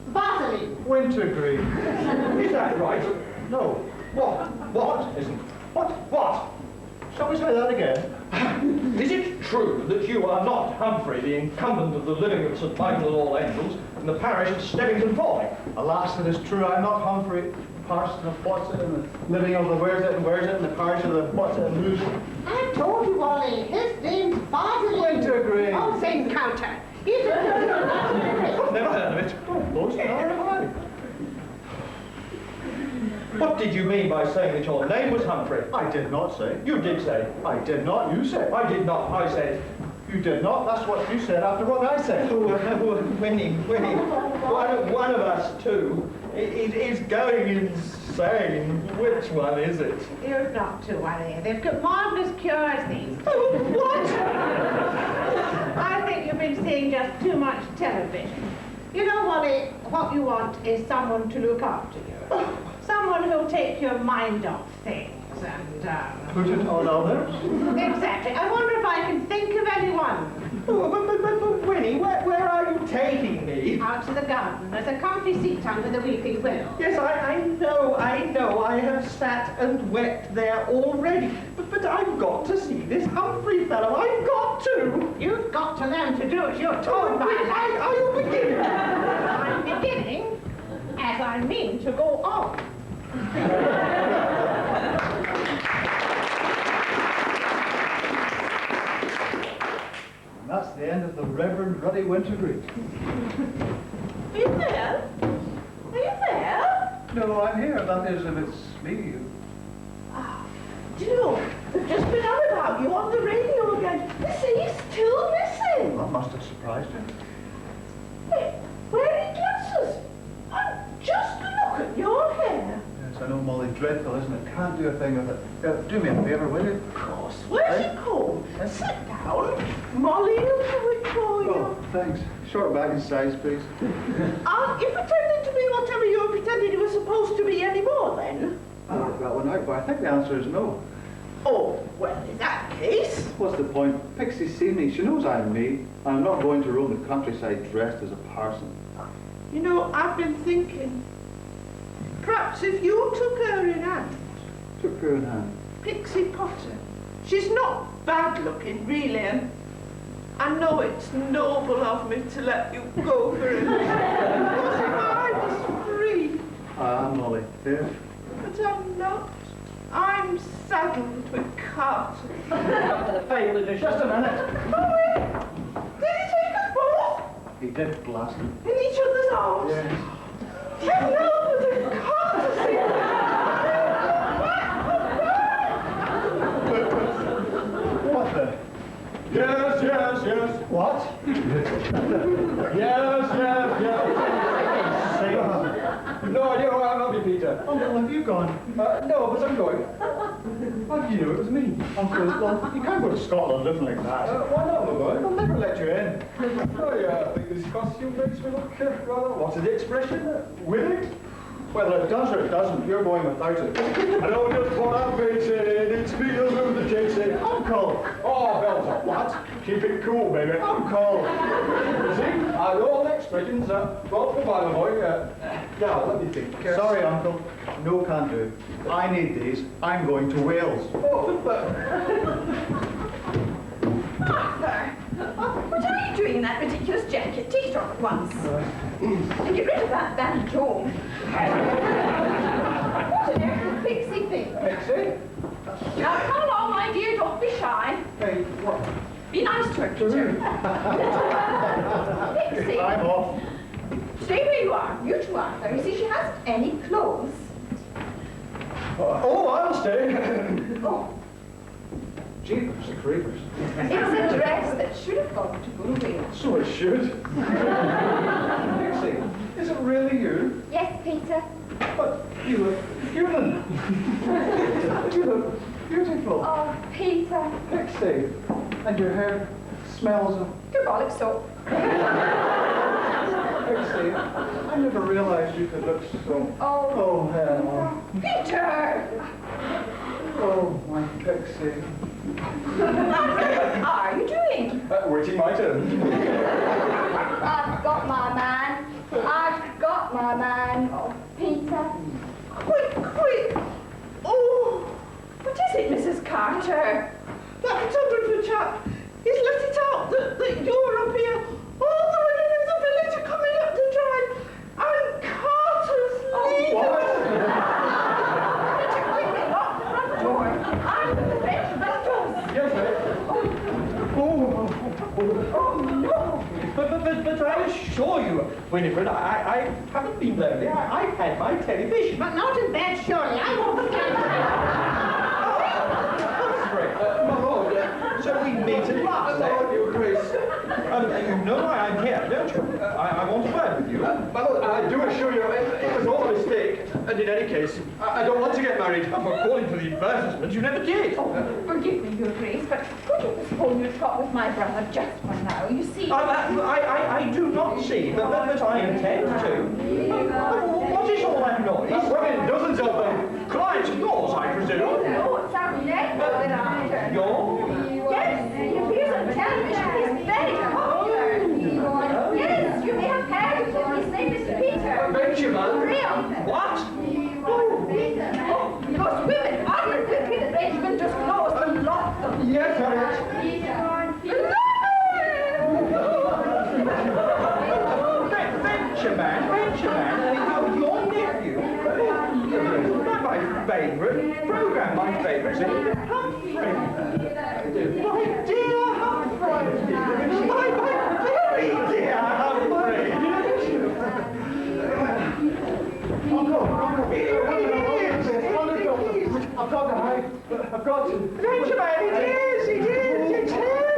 Bartley. Wintergreen. Is that right? No. What isn't? What? Shall we say that again? Is it true that you are not Humphrey, the incumbent of the living of St. Michael and All Angels in the parish of Stebbington Folly? Alas, it is true. I'm not Humphrey, parson of what's it and the living of the where's it and the parish of the what's it and who's it. I told you, Wally, his name's Bartley. Wintergreen. Oh, same counter. He's a I've never heard of it. Most nor have I. What did you mean by saying that your name was Humphrey? I did not say. You did say. I did not. You said. I did not. I said. You did not. That's what you said after what I said. Oh, Winnie. one of us two is going insane. Which one is it? You're not to worry. They've got marvellous cures these days. What? I think you've been seeing just too much television. You know, Wally, what you want is someone to look after you. Someone who'll take your mind off things and, Put it on others? Exactly. I wonder if I can think of anyone. Oh, but Winnie, where are you taking me? Out to the garden. There's a comfy seat under the weeping willow. Yes, I know. I have sat and wept there already. But I've got to see this Humphrey fellow. I've got to. You've got to learn to do as you're told, my lad. Are you beginning? I'm beginning, as I mean to go on. And that's the end of the Reverend Ruddy Wintergreen. Are you there? Are you there? No, I'm here. That is, if it's me. Do you know, they've just been on about you on the radio again. They say you're still missing. That must have surprised you. Hey, wearing glasses. And just look at your hair. Yes, I know, Molly. Dreadful, isn't it? Can't do a thing with it. Do me a favour, will you? Of course. Where's it called? Sit down. Molly will do it for you. Oh, thanks. Short bag and size, please. Aren't you pretending to be whatever you were pretending you were supposed to be anymore then? I'll work that one out, but I think the answer is no. Oh, well, in that case. What's the point? Pixie's seen me. She knows I'm me. I'm not going to roam the countryside dressed as a parson. You know, I've been thinking. Perhaps if you took her in hand. Took her in hand. Pixie Potter. She's not bad looking, really, and I know it's noble of me to let you go for it. Because if I was free, Molly, dear. but I'm not. I'm saddled with carters. Just a minute. Molly, did he take us both He did blast him. in each other's arms? Yes. Hello, the carters. What the? Yes. What? No, I'm not be Peter. Uncle, have you gone? No, but I'm going. How do you know it was me? Uncle, well, you can't go to Scotland looking like that. Why not, my boy? They'll never let you in. Oh, yeah, I think this costume makes me look rather, what's the expression? Willing? Whether it does or it doesn't, you're going without it. I don't just what I'm facing, it's me who'll move the chasing. Uncle! Oh, Belter, what? Keep it cool, baby. Uncle! See, I know all the expressions, well, goodbye, my boy. Now, let me think. Sorry, Uncle. No, can't do. I need these. I'm going to Wales. Oh, Arthur, what are you doing in that ridiculous jacket? Take it off at once. And get rid of that banjo. What on earth is Pixie thing? Pixie? Now, come along, my dear, don't be shy. Hey, what? Be nice to her, Peter. Pixie, I'm off. stay where you are. You too, Arthur. You see, she hasn't any clothes. Oh, I'll stay. Oh, Jeepers creepers. it's a dress that should have gone to Bullwheel. So it should. Pixie, is it really you? Yes, Peter. But you look human. You look beautiful. Oh, Peter. Pixie, and your hair smells of Your garlic soap. Pixie. I never realized you could look so... Oh, Oh, Peter! oh, my Pixie. What are you doing? Waiting my turn. I've got my man. I've got my man. Oh, Peter. Quick! Oh, What is it, Mrs. Carter? that photographer chap, he's let it out that you're up here. All the women of the village are coming up to drive, and Carter's leaving. Peter, quickly lock the front door. I'm the French Belgians. Yes, ma'am. Oh, no. But I assure you, Winifred, I haven't been lonely. I've had my television. But not in bed, surely. I won't stand My lord, shall we meet at last? Your Grace. You know why I'm here, don't you? I want a word with you. it was all a mistake. And in any case, I don't want to get married. According to the advertisement, you never did. Forgive me, Your Grace, but could you postpone your talk with my brother just for now? You see... I do not see that I intend to. What is all that noise? Well, dozens of them. Clients of yours, I presume. No, it's our nephew that after. Your? Yes, he appears on television. He's very popular. Yes, you may have heard of him. His name is Peter. Benjamin. Graham. What? Those women argued with me that Benjamin just closed and locked them. Yes, Harriet. Benjamin, your nephew. My favourite programme, my favourite. Humphrey. My dear Humphrey. My very dear Humphrey. I've got to hide. I've got to. Benjamin, it is.